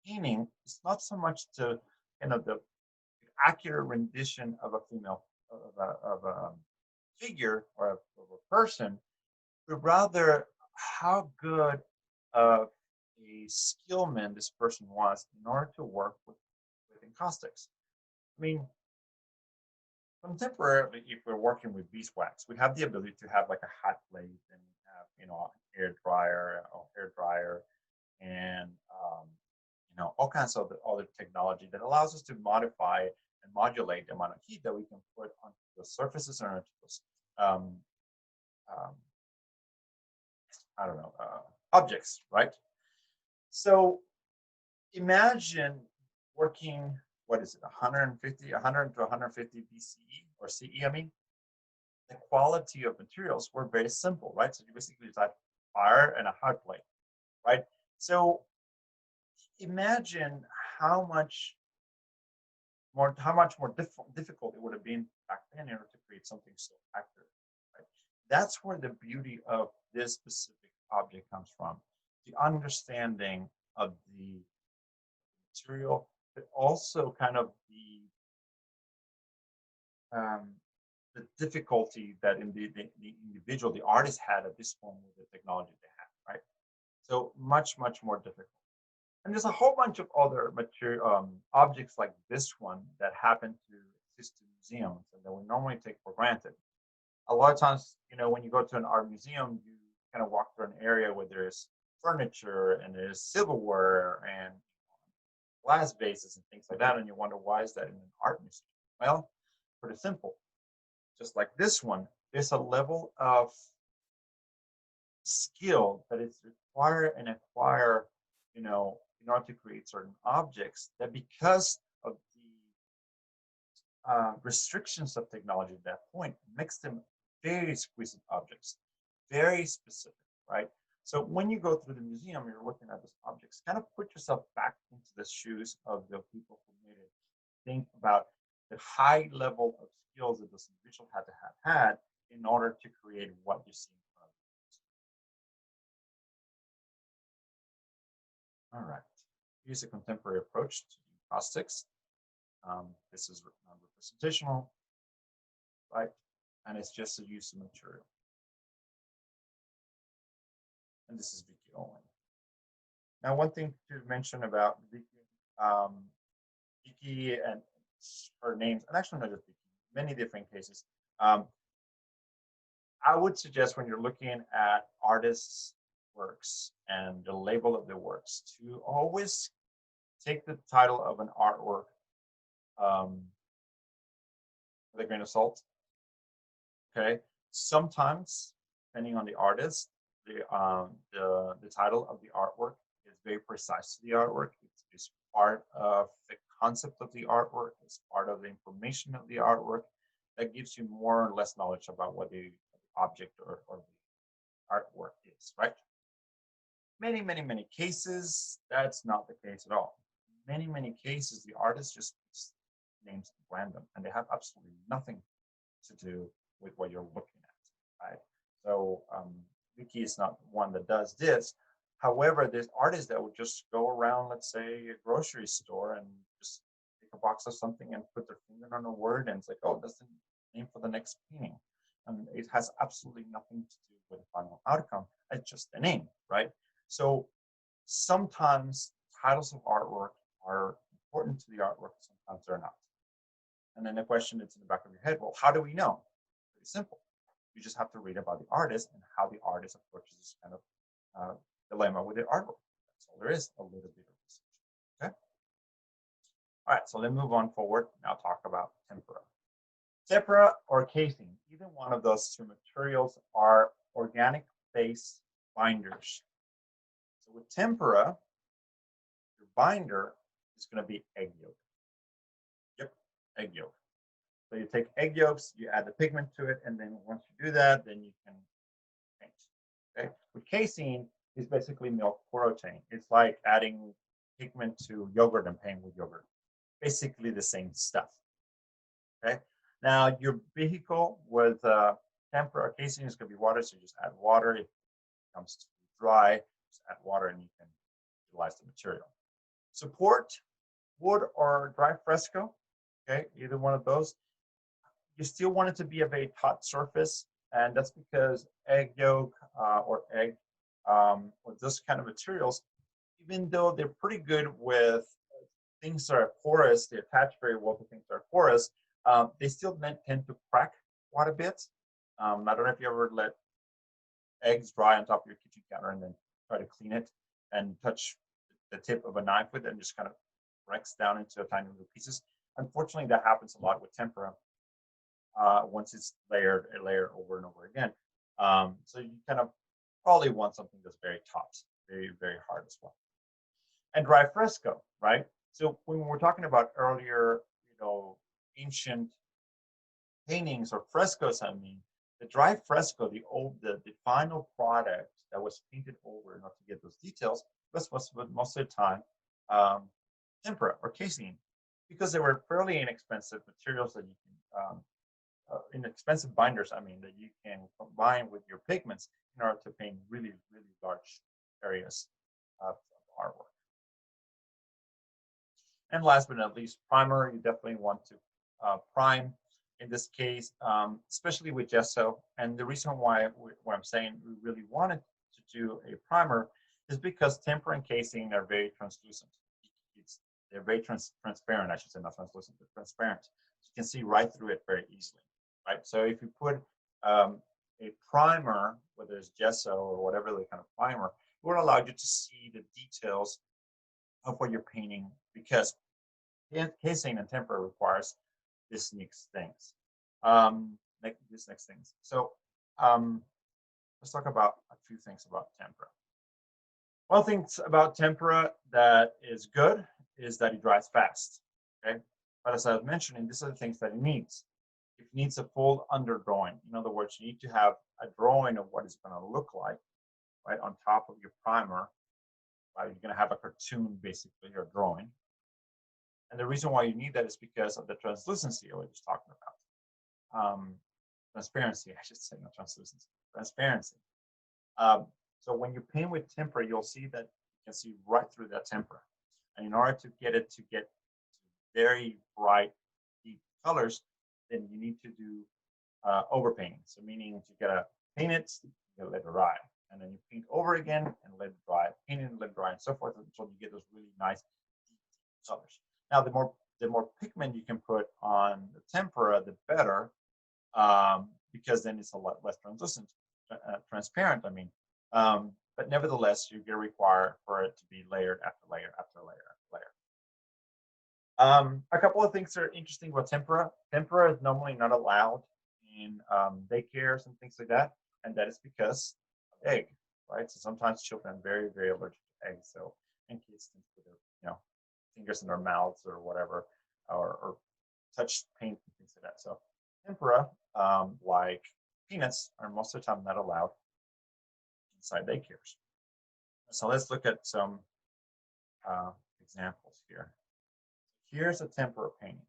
painting is not so much the the accurate rendition of a female of a figure or of a person, but rather how good of a skillman this person was in order to work with encaustics. I mean, contemporarily, if we're working with beeswax, we have the ability to have like a hot plate and have hair dryer, and all kinds of other technology that allows us to modify and modulate the amount of heat that we can put onto the surfaces and onto those um, um, I don't know objects, right? So imagine working, what is it, 150, 100 to 150 BCE or CE, I mean, the quality of materials were very simple, right? So you basically just had fire and a hot plate, right? So imagine how much more difficult it would have been back then in order to create something so accurate, right? That's where the beauty of this specific object comes from, the understanding of the material, but also kind of um, the difficulty that the individual, the artist had at this point with the technology they had, right? So much, much more difficult. And there's a whole bunch of other material objects like this one that happen to exist in museums and that we normally take for granted. A lot of times, when you go to an art museum, you kind of walk through an area where there's furniture and there's silverware and glass vases and things like that, and you wonder why is that in an art museum? Well, pretty simple. Just like this one, there's a level of skill that is required and acquire, in order to create certain objects that because of the restrictions of technology at that point makes them very exquisite objects, very specific, right? So when you go through the museum, you're looking at these objects, kind of put yourself back into the shoes of the people who made it. Think about the high level of skills that this individual had to have had in order to create what you see in front of you. All right. Here's a contemporary approach to caustics. This is representational, right? And it's just a use of material. And this is Vicky Owen. Now, one thing to mention about Vicky and her names, and actually not just Vicky, many different cases. I would suggest when you're looking at artists' works and the label of their works to always take the title of an artwork with a grain of salt. Okay, sometimes depending on the artist, the title of the artwork is It's very precise to the artwork. It's part of the concept of the artwork. It's part of the information of the artwork that gives you more or less knowledge about what the object or the artwork is, right? Many cases, that's not the case at all. Many cases, the artist just names random, and they have absolutely nothing to do with what you're looking at, right? So Vicky is not one that does this. However, there's artists that would just go around, let's say, a grocery store and just take a box of something and put their finger on a word, and it's like, oh, that's the name for the next painting. And it has absolutely nothing to do with the final outcome. It's just a name, right? So sometimes titles of artwork are important to the artwork, sometimes they're not. And then the question is in the back of your head, well, how do we know? Pretty simple. You just have to read about the artist and how the artist approaches this kind of dilemma with the artwork. That's all there is, a little bit of research. Okay. All right, so let's move on forward. Now talk about tempera. Tempera or casing, either one of those two materials are organic base binders. So with tempera, your binder is going to be egg yolk. Yep, egg yolk. So you take egg yolks, you add the pigment to it, and then once you do that, then you can paint. Okay. With casein, is basically milk protein. It's like adding pigment to yogurt and painting with yogurt. Basically the same stuff. Okay. Now your vehicle with tempera or casein is going to be water, so you just add water. If it becomes too dry, just add water and you can utilize the material. Support, wood or dry fresco. Okay, either one of those. You still want it to be a very taut surface, and that's because egg yolk or egg or this kind of materials, even though they're pretty good with things that are porous, they attach very well to things that are porous, they still tend to crack quite a bit. I don't know if you ever let eggs dry on top of your kitchen counter and then try to clean it and touch the tip of a knife with it and just kind of breaks down into tiny little pieces. Unfortunately, that happens a lot with tempera once it's layered over and over again. So you kind of probably want something that's very taut, very hard as well. And dry fresco, right? So when we're talking about earlier, ancient paintings or frescoes, I mean, the dry fresco, the final product that was painted over, not to get those details, was most of the time tempera or casein, because they were fairly inexpensive materials that you can inexpensive binders, I mean, that you can combine with your pigments in order to paint really large areas of artwork. And last but not least, primer. You definitely want to prime. In this case, especially with gesso. And the reason why I'm saying we really wanted to do a primer is because tempera and casein are very translucent. They're very transparent, I should say, not translucent, but transparent. You can see right through it very easily, right? So if you put a primer, whether it's gesso or whatever the kind of primer, it will allow you to see the details of what you're painting, because casein and tempera requires this next things. So let's talk about a few things about tempera. One thing about tempera that is good is that it dries fast. Okay, but as I was mentioning, these are the things that it needs. It needs a full underdrawing. In other words, you need to have a drawing of what it's going to look like, right, on top of your primer. Right? You're going to have a cartoon, basically, or drawing. And the reason why you need that is because of the translucency I was just talking about. Transparency, I should say, not translucency. Transparency. So when you paint with tempera, you'll see that you can see right through that tempera. And in order to get very bright, deep colors, then you need to do overpainting. So meaning you gotta paint it, you gotta let it dry, and then you paint over again and let it dry, paint it and let it dry, and so forth until you get those really nice deep colors. Now, the more pigment you can put on the tempera, the better, because then it's a lot less transparent. I mean, but nevertheless, you're going to require for it to be layered after layer after layer after layer. A couple of things that are interesting about tempera. Tempera is normally not allowed in daycares and things like that, and that is because of egg, right? So sometimes children are very allergic to eggs, so and kids tend to put their, fingers in their mouths or whatever, or touch paint and things like that. So tempera, like peanuts, are most of the time not allowed inside daycares. So let's look at some uh, examples here. Here's a tempera painting.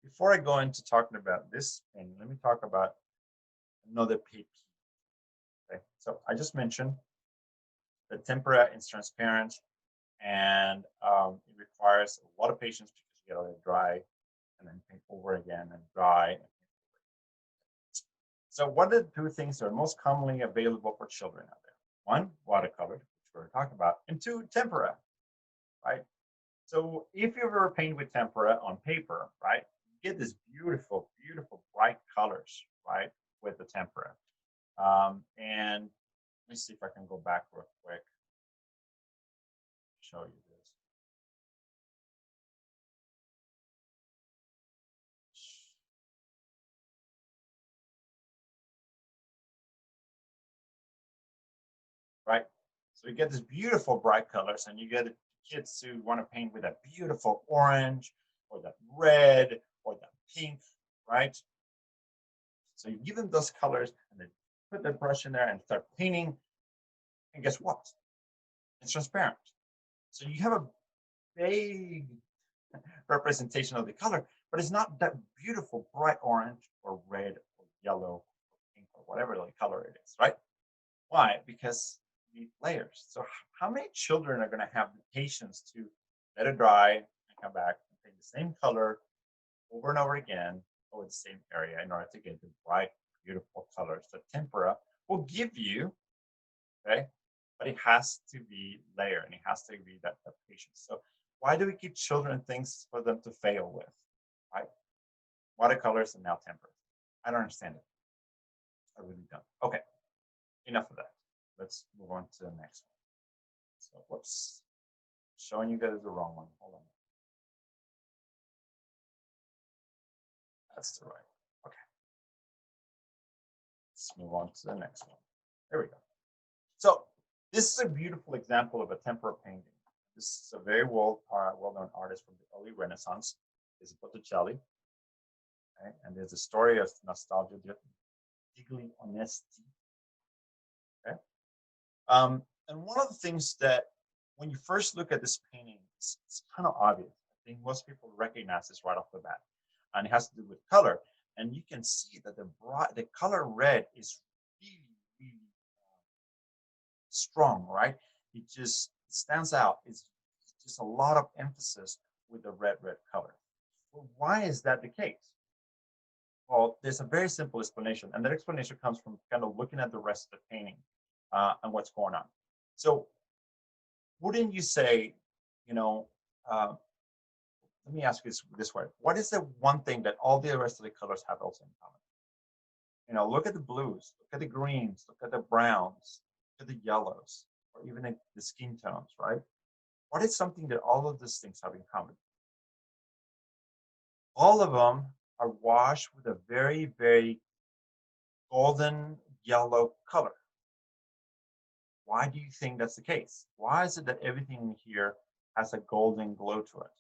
Before I go into talking about this painting, let me talk about another pet peeve. Okay, so I just mentioned the tempera is transparent and it requires a lot of patience because you gotta let it dry and then paint over again and dry. So what are the two things that are most commonly available for children out there? One, watercolor, which we're talking about, and two, tempera, right? So if you ever paint with tempera on paper, right, you get this beautiful, beautiful bright colors, right, with the tempera. And let me see if I can go back real quick, show you this. Right? So you get this beautiful bright colors, and you get kids who want to paint with that beautiful orange or that red or that pink, right? So you give them those colors and then put the brush in there and start painting. And guess what? It's transparent. So you have a vague representation of the color, but it's not that beautiful bright orange or red or yellow or pink or whatever the color it is, right? Why? Because you need layers. So how many children are going to have the patience to let it dry and come back and paint the same color over and over again over the same area in order to get the bright, beautiful colors that tempera will give you, okay? But it has to be layered and it has to be that patience. So why do we give children things for them to fail with, right? Watercolors and now tempera. I don't understand it. I really don't. Okay, enough of that. Let's move on to the next one. So whoops, showing you guys the wrong one. Hold on. That's the right. Okay. Let's move on to the next one. There we go. So this is a beautiful example of a tempera painting. This is a very well-known artist from the early Renaissance. This is Botticelli. Okay? And there's a story of nostalgia degli onesti. Okay. And one of the things that when you first look at this painting, it's kind of obvious. I think most people recognize this right off the bat. And it has to do with color. And you can see that the color red is really, really strong, right? It just stands out. It's just a lot of emphasis with the red color. Well, why is that the case? Well, there's a very simple explanation, and that explanation comes from kind of looking at the rest of the painting and what's going on. So, wouldn't you say, you know, let me ask you this way: what is the one thing that all the rest of the colors have also in common? You know, look at the blues, look at the greens, look at the browns, look at the yellows, or even the skin tones, right? What is something that all of these things have in common? All of them are washed with a very, very golden yellow color. Why do you think that's the case? Why is it that everything here has a golden glow to it?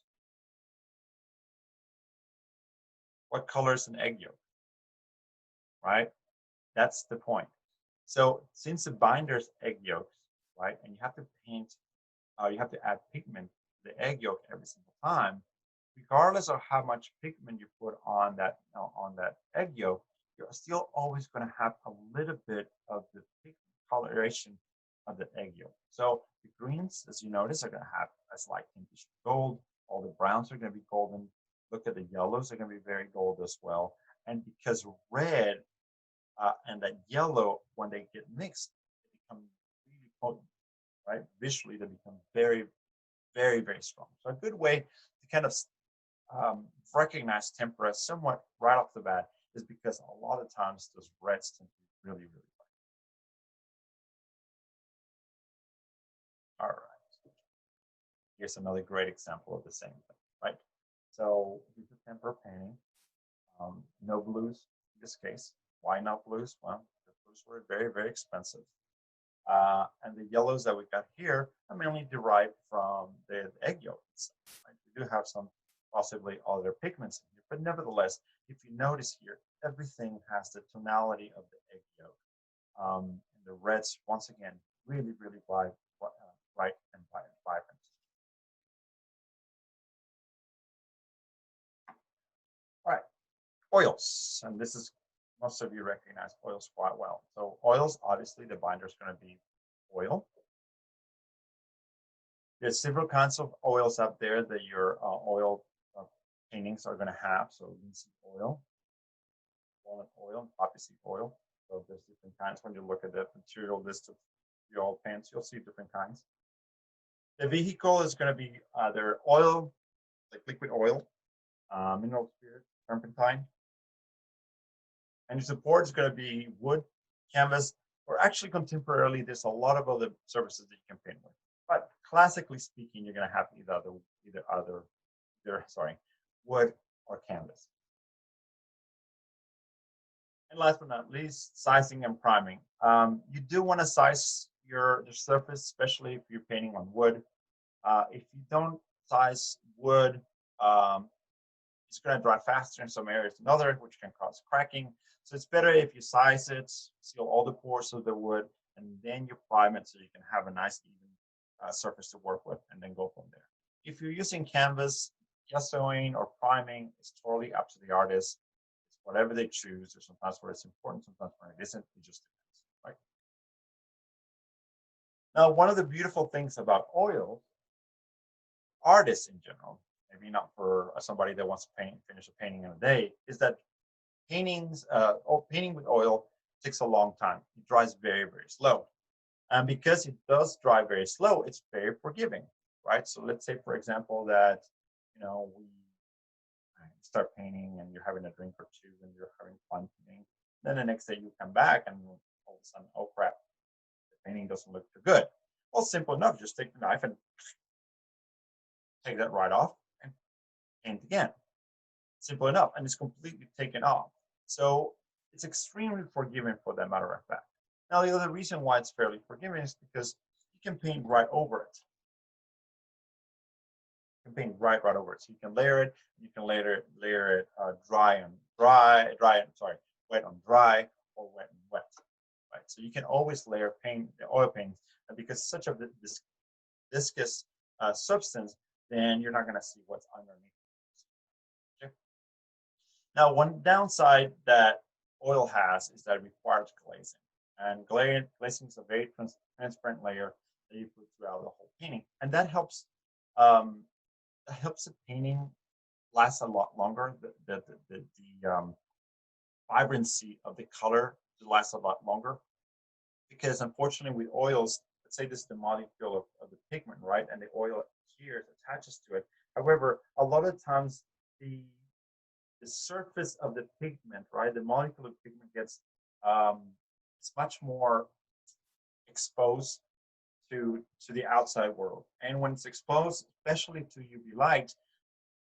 What color is an egg yolk? Right? That's the point. So since the binder's egg yolks, right, and you have to paint, you have to add pigment to the egg yolk every single time, regardless of how much pigment you put on that egg yolk, you're still always going to have a little bit of the pigment coloration of the egg yolk. So the greens, as you notice, are going to have a slight tinge of gold. All the browns are going to be golden. Look at the yellows; they're going to be very gold as well. And because red and that yellow, when they get mixed, they become really potent, right? Visually, they become very, very, very strong. So a good way to kind of recognize tempera somewhat right off the bat is because a lot of times those reds tend to be really, really bright. All right. Here's another great example of the same thing, right? So here's a tempera painting. No blues in this case. Why not blues? Well, the blues were very, very expensive. And the yellows that we got here are mainly derived from the egg yolk itself, right? We do have some possibly other pigments in here, but nevertheless, if you notice here, everything has the tonality of the egg yolk. And the reds, once again, really, really bright and vibrant. All right, oils, and this is most of you recognize oils quite well. So oils, obviously, the binder is going to be oil. There's several kinds of oils out there that your oil paintings are going to have. So linseed oil, walnut oil, poppy seed oil. So there's different kinds. When you look at the material list of the oil paints, you'll see different kinds. The vehicle is going to be either oil, like liquid oil, mineral spirit, turpentine. And your support is going to be wood, canvas, or actually contemporarily, there's a lot of other surfaces that you can paint with. But classically speaking, you're going to have either wood or canvas. And last but not least, sizing and priming. You do want to size your surface, especially if you're painting on wood. If you don't size wood, it's going to dry faster in some areas than others, which can cause cracking. So it's better if you size it, seal all the pores of the wood, and then you prime it so you can have a nice even surface to work with, and then go from there. If you're using canvas, gessoing or priming is totally up to the artist. It's whatever they choose. There's sometimes where it's important, sometimes where it isn't. It just depends, right? Now, one of the beautiful things about oil, artists in general, maybe not for somebody that wants to finish a painting in a day, is that painting with oil takes a long time. It dries very, very slow. And because it does dry very slow, it's very forgiving, right? So let's say, for example, that we start painting and you're having a drink or two and you're having fun painting. Then the next day you come back and all of a sudden, oh crap, the painting doesn't look too good. Well, simple enough. Just take the knife and take that right off and paint again. Simple enough, and it's completely taken off. So it's extremely forgiving for that matter of fact. Now, the other reason why it's fairly forgiving is because you can paint right over it. You can paint right over it. So you can layer it. You can layer it wet on dry, or wet and wet. Right. So you can always layer the oil paints, and because such a this viscous substance, then you're not going to see what's underneath. Okay. Now, one downside that oil has is that it requires glazing. And glazing is a very transparent layer that you put throughout the whole painting. And that helps the painting last a lot longer. The vibrancy of the color lasts a lot longer. Because unfortunately with oils, let's say this is the molecule of the pigment, right? And the oil here attaches to it. However, a lot of times the surface of the pigment, right? The molecule of pigment gets it's much more exposed to the outside world. And when it's exposed, especially to UV light,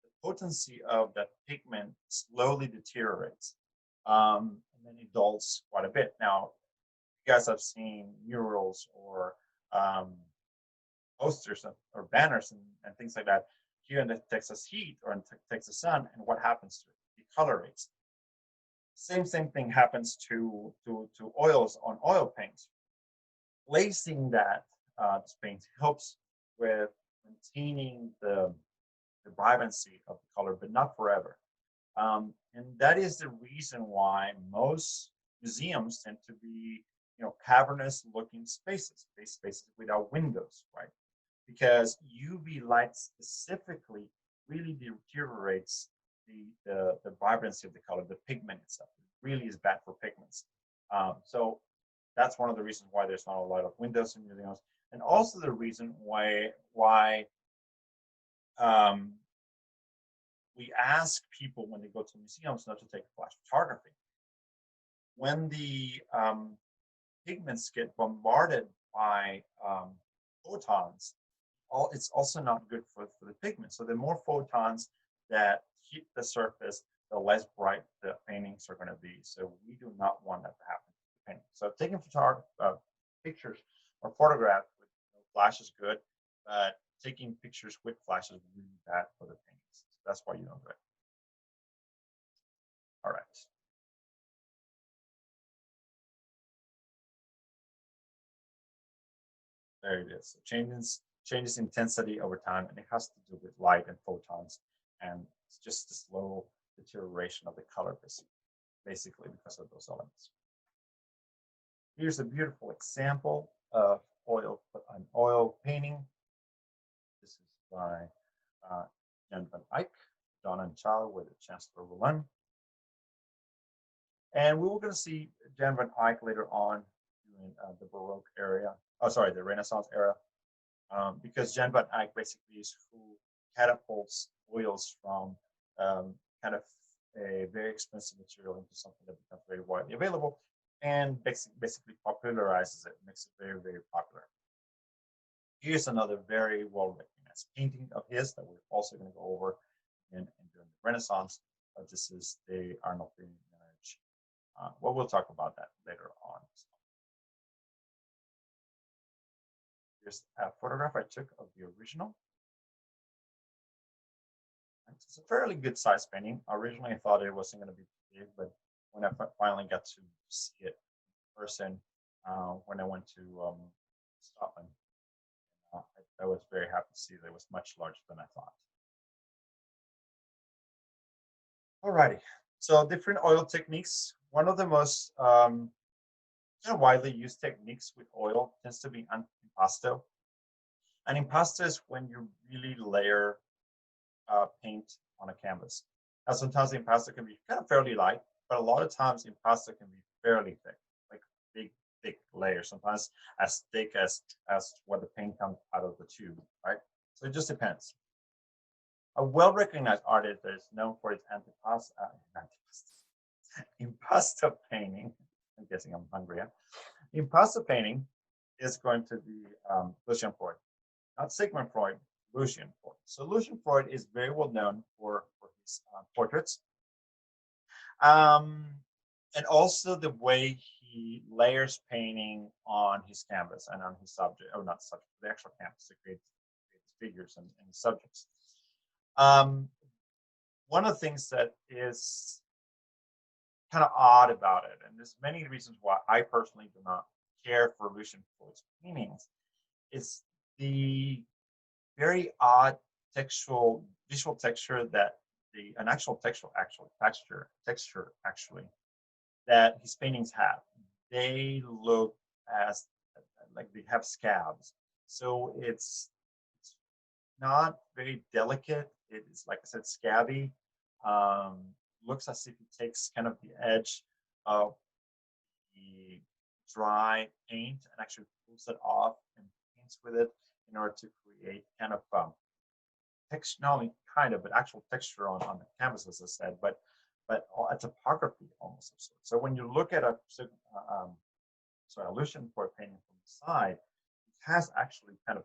the potency of that pigment slowly deteriorates. And then it dulls quite a bit. Now, you guys have seen murals or posters or banners and things like that here in the Texas heat or in Texas sun, and what happens to it? It colorates. Same thing happens to oils on oil paints. Glazing this paint helps with maintaining the vibrancy of the color, but not forever. And that is the reason why most museums tend to be, cavernous looking spaces without windows, right? Because UV light specifically really deteriorates the vibrancy of the color, the pigment itself. It really is bad for pigments. So that's one of the reasons why there's not a lot of windows in museums, and also the reason why we ask people when they go to museums not to take flash photography. When the pigments get bombarded by photons, it's also not good for the pigment. So the more photons that hit the surface, the less bright the paintings are going to be. So we do not want that to happen to painting. So taking pictures or photograph with flash is good, but taking pictures with flash is really bad for the paintings. So that's why you don't do it. All right. There it is. So changes intensity over time, and it has to do with light and photons, and it's just the slow deterioration of the color, basically because of those elements. Here's a beautiful example of an oil painting. This is by Jan van Eyck, Don and Child with the Chancellor Roland. And we were going to see Jan van Eyck later on in the Baroque area. Oh, sorry, the Renaissance era. Because Jan van Eyck basically is who catapults oils from kind of a very expensive material into something that becomes very widely available and basically popularizes it, makes it very, very popular. Here's another very well recognized painting of his that we're also going to go over during the Renaissance. This is the Arnolfini Marriage. Well, we'll talk about that later on. Here's a photograph I took of the original. It's a fairly good size painting. Originally, I thought it wasn't going to be big, but when I finally got to see it in person, when I went to Scotland, I was very happy to see that it was much larger than I thought. Alrighty, so different oil techniques. One of the most kind of widely used techniques with oil tends to be impasto. And impasto is when you really layer paint on a canvas. Now, sometimes the impasto can be kind of fairly light, but a lot of times impasto can be fairly thick, like big, thick layers, sometimes as thick as what the paint comes out of the tube, right? So it just depends. A well-recognized artist that is known for its impasto painting. I'm guessing I'm hungry. Huh? Impasto painting is going to be Lucian Freud, not Sigmund Freud, Lucian Freud. So Lucian Freud is very well known for his portraits, and also the way he layers painting on his canvas and on his subject, or not subject, the actual canvas to create figures and subjects. One of the things that is kind of odd about it, and there's many reasons why I personally do not care for Lucian Freud's paintings, is the very odd visual texture that an actual texture that his paintings have. They look as like they have scabs, so it's not very delicate. It is, like I said, scabby. Looks as if it takes kind of the edge of the dry paint and actually pulls it off and paints with it in order to create kind of texture, not only kind of, but actual texture on the canvas, as I said, but a topography almost of sorts. So when you look at a Lucian Freud painting from the side, it has actually kind of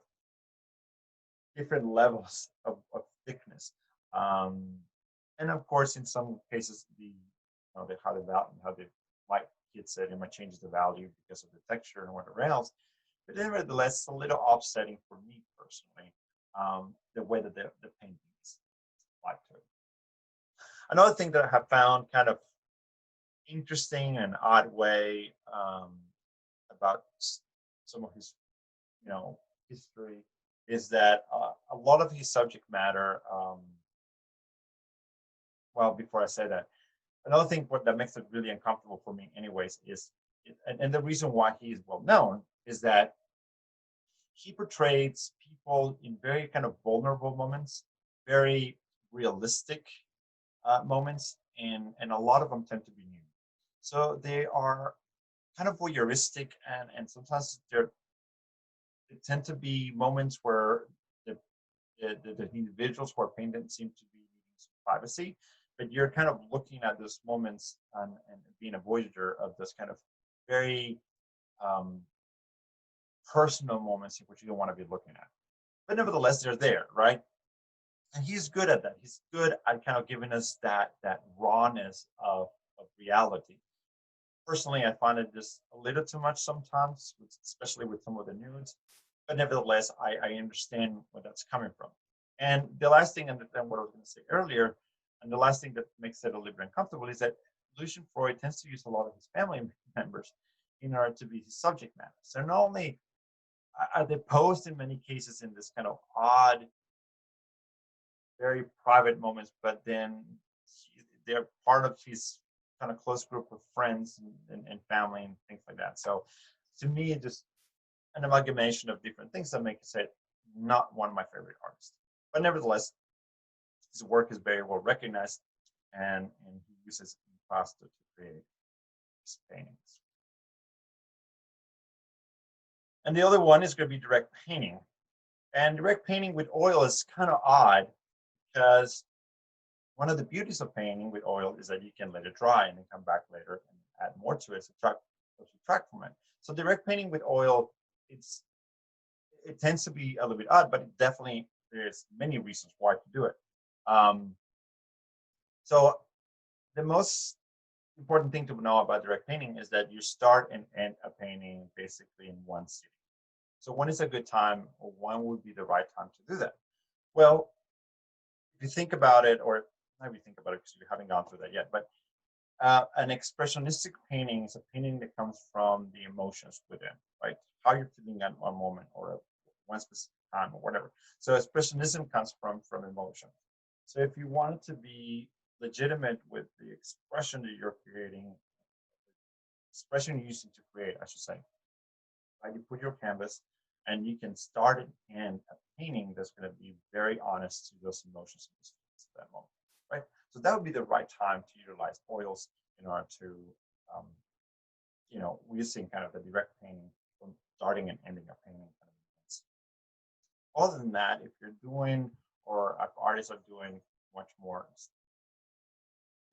different levels of thickness. And of course, in some cases, how the light hits it, it might change the value because of the texture and whatever else. But nevertheless, a little offsetting for me personally, the way that the painting is applied to it. Another thing that I have found kind of interesting and odd way about some of his, history is that a lot of his subject matter. Well, before I say that, another thing that makes it really uncomfortable for me, anyways, is, and the reason why he is well known is that he portrays people in very kind of vulnerable moments, very realistic moments, and a lot of them tend to be new. So they are kind of voyeuristic, and sometimes they tend to be moments where the individuals who are painted seem to be needing some privacy, but you're kind of looking at those moments and being a voyager of this kind of very personal moments in which you don't want to be looking at. But nevertheless, they're there, right? And he's good at that. He's good at kind of giving us that rawness of reality. Personally, I find it just a little too much sometimes, especially with some of the nudes. But nevertheless, I understand where that's coming from. And the last thing, and then what I was going to say earlier, and the last thing that makes it a little bit uncomfortable is that Lucian Freud tends to use a lot of his family members in order to be his subject matter. So not only are they posed in many cases in this kind of odd, very private moments, but then they're part of his kind of close group of friends and family and things like that. So to me, it just an amalgamation of different things that make it say not one of my favorite artists. But nevertheless, his work is very well recognized, and he uses impasto to create his paintings. And the other one is going to be direct painting. And direct painting with oil is kind of odd because one of the beauties of painting with oil is that you can let it dry and then come back later and add more to it, subtract from it. So direct painting with oil, it tends to be a little bit odd, but it definitely there's many reasons why to do it. Um, so the most important thing to know about direct painting is that you start and end a painting basically in one sitting. So when is a good time, or when would be the right time to do that? Well, if you think about it, or not if you think about it because you haven't gone through that yet, but an expressionistic painting is a painting that comes from the emotions within, right? How you're feeling at one moment or one specific time or whatever. So expressionism comes from emotion. So if you want it to be legitimate with the expression that you're creating, expression you're using to create, I should say, right? You put your canvas and you can start and end a painting that's going to be very honest to those emotions at that moment, right? So that would be the right time to utilize oils in order to, um, using kind of the direct painting from starting and ending a painting. Other than that, if you're doing, or if artists are doing much more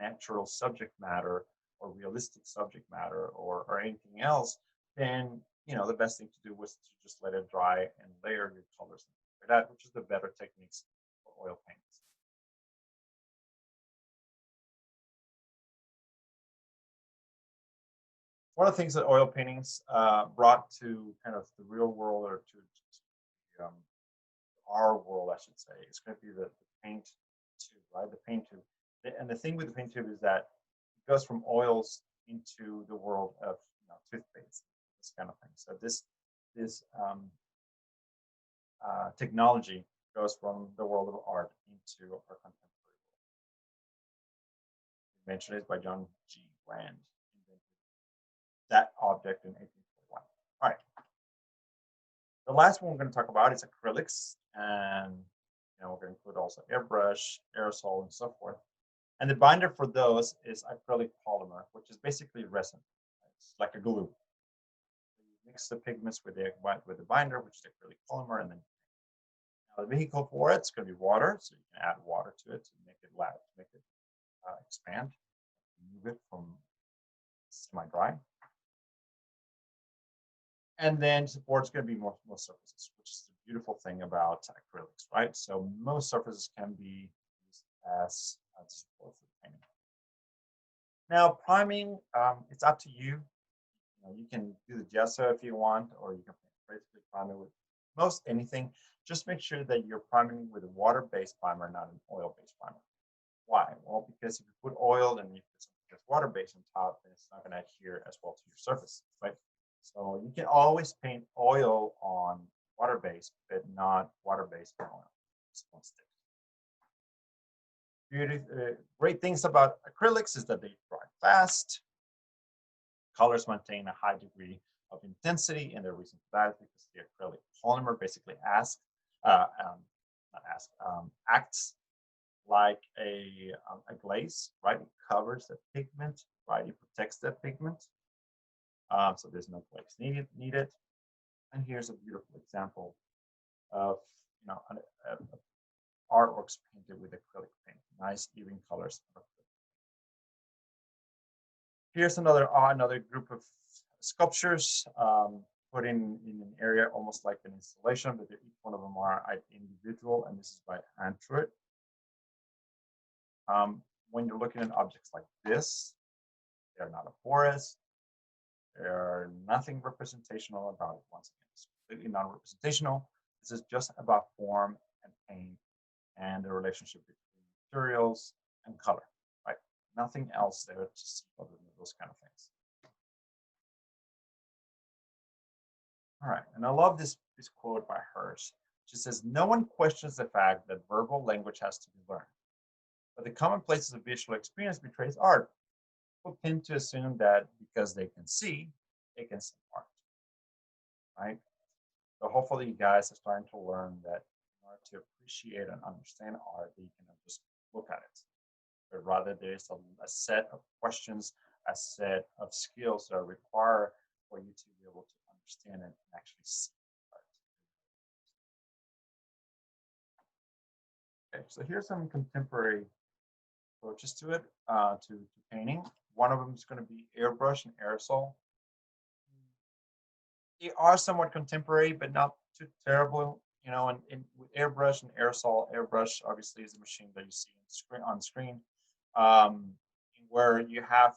natural subject matter or realistic subject matter or anything else, then the best thing to do was to just let it dry and layer your colors like that, which is the better techniques for oil paintings. One of the things that oil paintings brought to kind of the real world, or to our world, I should say, is going to be the paint tube, right? The paint tube. And the thing with the paint tube is that it goes from oils into the world of toothpaste, this kind of thing. So this technology goes from the world of art into our contemporary world. Invention is by John G. Rand. Invented that object in 1841. All right. The last one we're going to talk about is acrylics, and we're going to include also airbrush, aerosol, and so forth. And the binder for those is acrylic polymer, which is basically resin. It's like a glue. You mix the pigments with the binder, which is acrylic polymer, and then now the vehicle for it's going to be water, so you can add water to it to make it expand, move it from semi-dry. And then support's going to be most surfaces, which is the beautiful thing about acrylics, right? So most surfaces can be used as support for painting. Now, priming, it's up to you. You can do the gesso if you want, or you can basically prime it with most anything. Just make sure that you're priming with a water-based primer, not an oil-based primer. Why? Well, because if you put oil and you put something that's water-based on top, then it's not going to adhere as well to your surface, right? So you can always paint oil on water-based, but not water-based on oil. Great things about acrylics is that they dry fast. Colors maintain a high degree of intensity, and the reason for that is because the acrylic polymer basically acts like a glaze, right? It covers the pigment, right? It protects that pigment. So there's no glaze needed. And here's a beautiful example of artworks painted with acrylic paint. Nice even colors. Here's another group of sculptures put in an area almost like an installation, but each one of them are individual, and this is by Anne Truitt. When you're looking at objects like this, they're not a forest, There's nothing representational about it. Once again, it's completely non-representational. This is just about form and paint and the relationship between materials and color, right? Nothing else there to see other than those kind of things. All right, and I love this quote by Hirsch. She says, "No one questions the fact that verbal language has to be learned, but the commonplaces of visual experience betrays art. People tend to assume that because they can see art, right? So hopefully you guys are starting to learn that in order to appreciate and understand art, that you can just look at it, but rather there's a set of questions, a set of skills that are required for you to be able to understand it and actually see art. Okay, so here's some contemporary approaches to it, to painting. One of them is going to be airbrush and aerosol. They are somewhat contemporary, but not too terrible. You know, and with airbrush and aerosol, airbrush obviously is a machine that you see on screen, um, where you have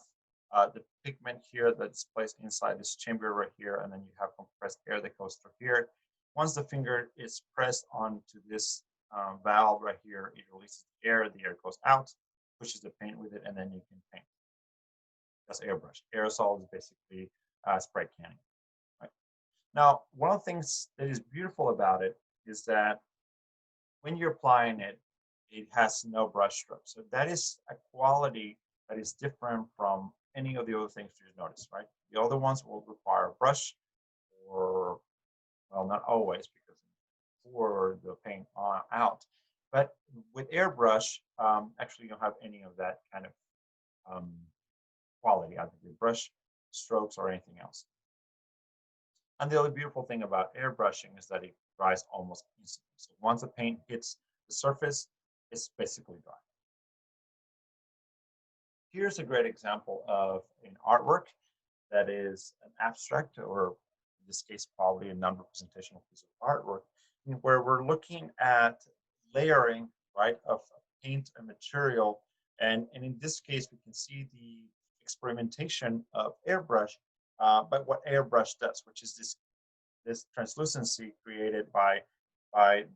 the pigment here that's placed inside this chamber right here, and then you have compressed air that goes through here. Once the finger is pressed onto this valve right here, it releases the air goes out, pushes the paint with it, and then you can paint. That's airbrush. Aerosol is basically spray canning. Right? Now, one of the things that is beautiful about it is that when you're applying it, it has no brush strokes. So that is a quality that is different from any of the other things you notice, right? The other ones will require a brush or, well, not always because pour the paint out. But with airbrush, actually you don't have any of that kind of um, quality, either the brush strokes or anything else. And the other beautiful thing about airbrushing is that it dries almost instantly. So once the paint hits the surface, it's basically dry. Here's a great example of an artwork that is an abstract, or in this case, probably a non-representational piece of artwork, where we're looking at layering, right, of paint and material. And in this case, we can see the experimentation of airbrush, but what airbrush does, which is this translucency created by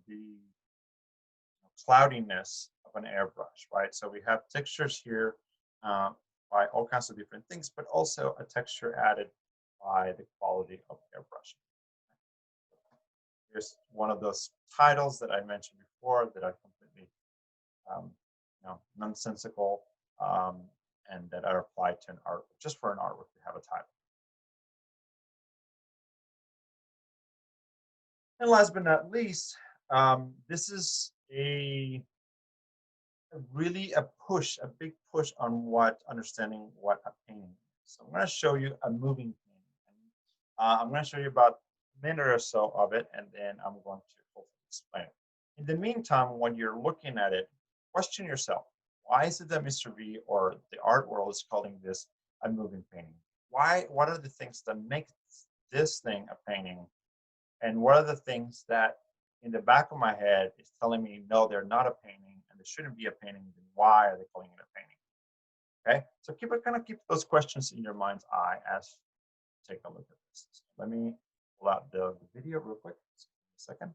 the cloudiness of an airbrush, right? So we have textures here uh, by all kinds of different things, but also a texture added by the quality of airbrushing. Here's one of those titles that I mentioned before that are completely um, nonsensical, and that are applied to an art, just for an artwork to have a title. And last but not least, this is really a big push on understanding what a painting is. So I'm going to show you a moving painting. I'm going to show you about a minute or so of it, and then I'm going to hopefully explain it. In the meantime, when you're looking at it, question yourself, why is it that Mr. V or the art world is calling this a moving painting? What are the things that make this thing a painting? And what are the things that in the back of my head is telling me, no, they're not a painting and they shouldn't be a painting, then why are they calling it a painting? Okay, so keep those questions in your mind's eye as you take a look at this. So let me pull out the video real quick. Just a second.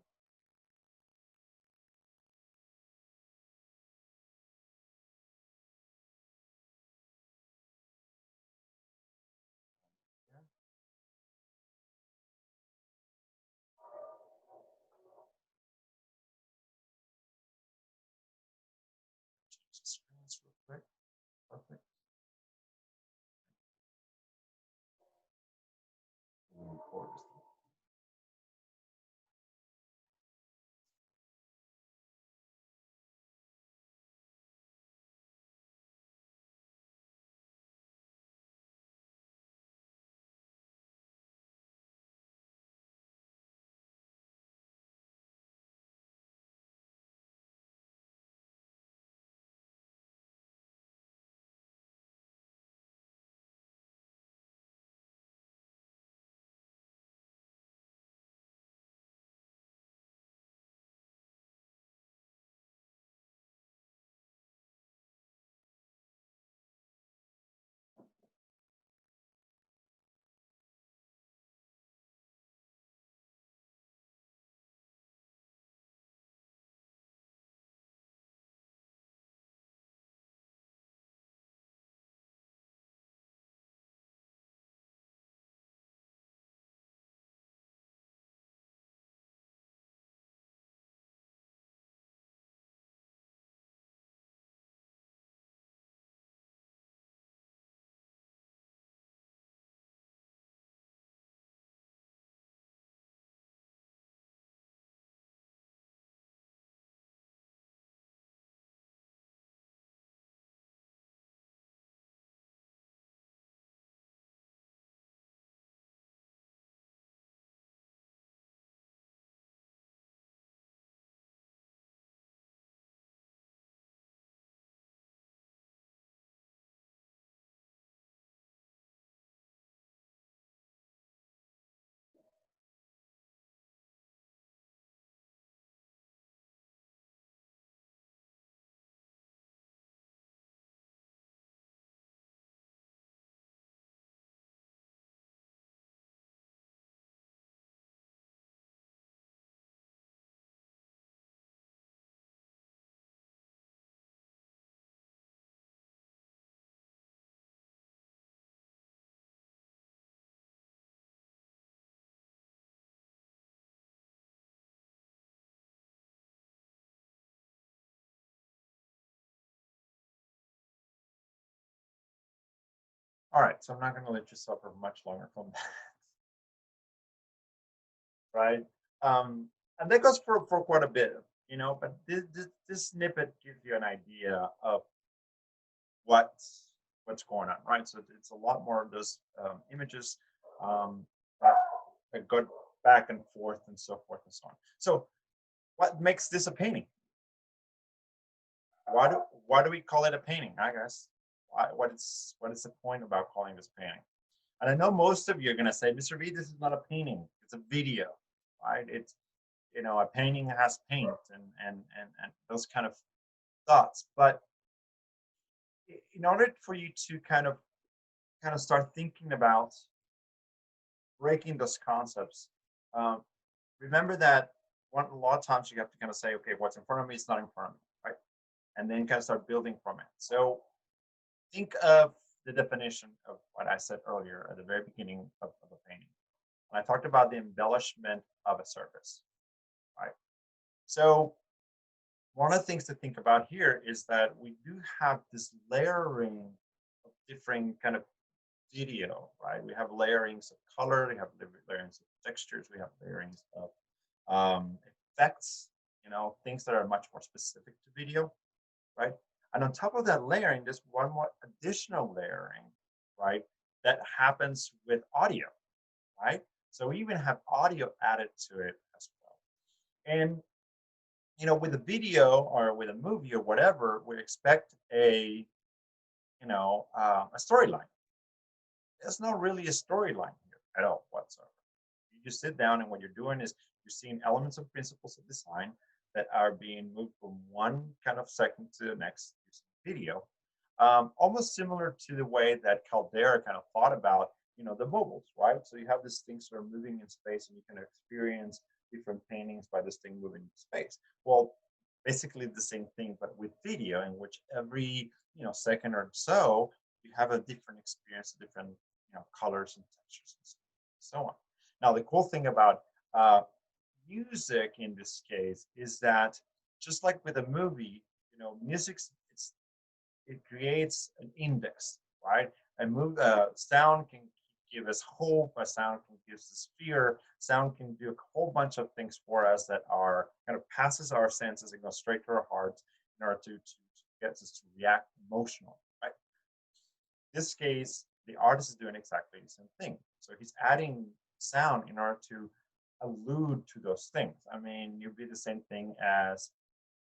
Change the screens real quick. Perfect. All right, so I'm not going to let you suffer much longer from that, right? And that goes for quite a bit, but this snippet gives you an idea of what's going on, right? So it's a lot more of those images um, that, that go back and forth and so forth and so on. So what makes this a painting? Why do we call it a painting? I guess what is the point about calling this painting? And I know most of you are going to say, Mr. V, this is not a painting; it's a video, right? It's a painting has paint and those kind of thoughts. But in order for you to kind of start thinking about breaking those concepts, um, remember that a lot of times you have to kind of say, okay, what's in front of me is not in front of me, right? And then kind of start building from it. So think of the definition of what I said earlier at the very beginning of a painting. And I talked about the embellishment of a surface, right? So one of the things to think about here is that we do have this layering of different kind of video, right? We have layerings of color, we have layerings of textures, we have layerings of effects, things that are much more specific to video, right? And on top of that layering, there's one more additional layering, right? That happens with audio, right? So we even have audio added to it as well. And with a video or with a movie or whatever, we expect a storyline. There's not really a storyline here at all whatsoever. You just sit down, and what you're doing is you're seeing elements and principles of design that are being moved from one kind of second to the next using video. Almost similar to the way that Caldera kind of thought about, the mobiles, right? So you have these things that are moving in space, and you can experience different paintings by this thing moving in space. Well, basically the same thing, but with video, in which every second or so you have a different experience, different colors and textures and so on. Now, the cool thing about music in this case is that just like with a movie, music it creates an index, right? Sound can give us hope, a sound can give us fear, sound can do a whole bunch of things for us that are kind of passes our senses and goes straight to our hearts in order to get us to react emotionally, right? In this case, the artist is doing exactly the same thing. So he's adding sound in order to allude to those things. I mean, you'd be the same thing as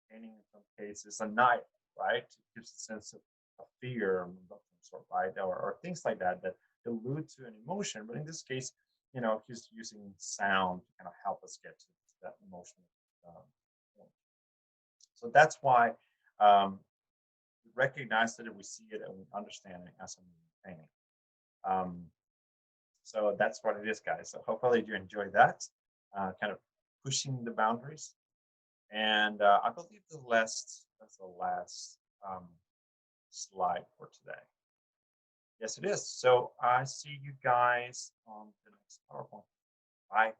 painting in some cases a knife, right? It gives a sense of fear, right? Or things like that that allude to an emotion. But in this case, he's using sound to kind of help us get to that emotional point. So that's why we recognize it and we see it and we understand it as a painting. Um, so that's what it is, guys. So hopefully you enjoy that, kind of pushing the boundaries. And I believe that's the last slide for today. Yes, it is. So I see you guys on the next PowerPoint. Bye.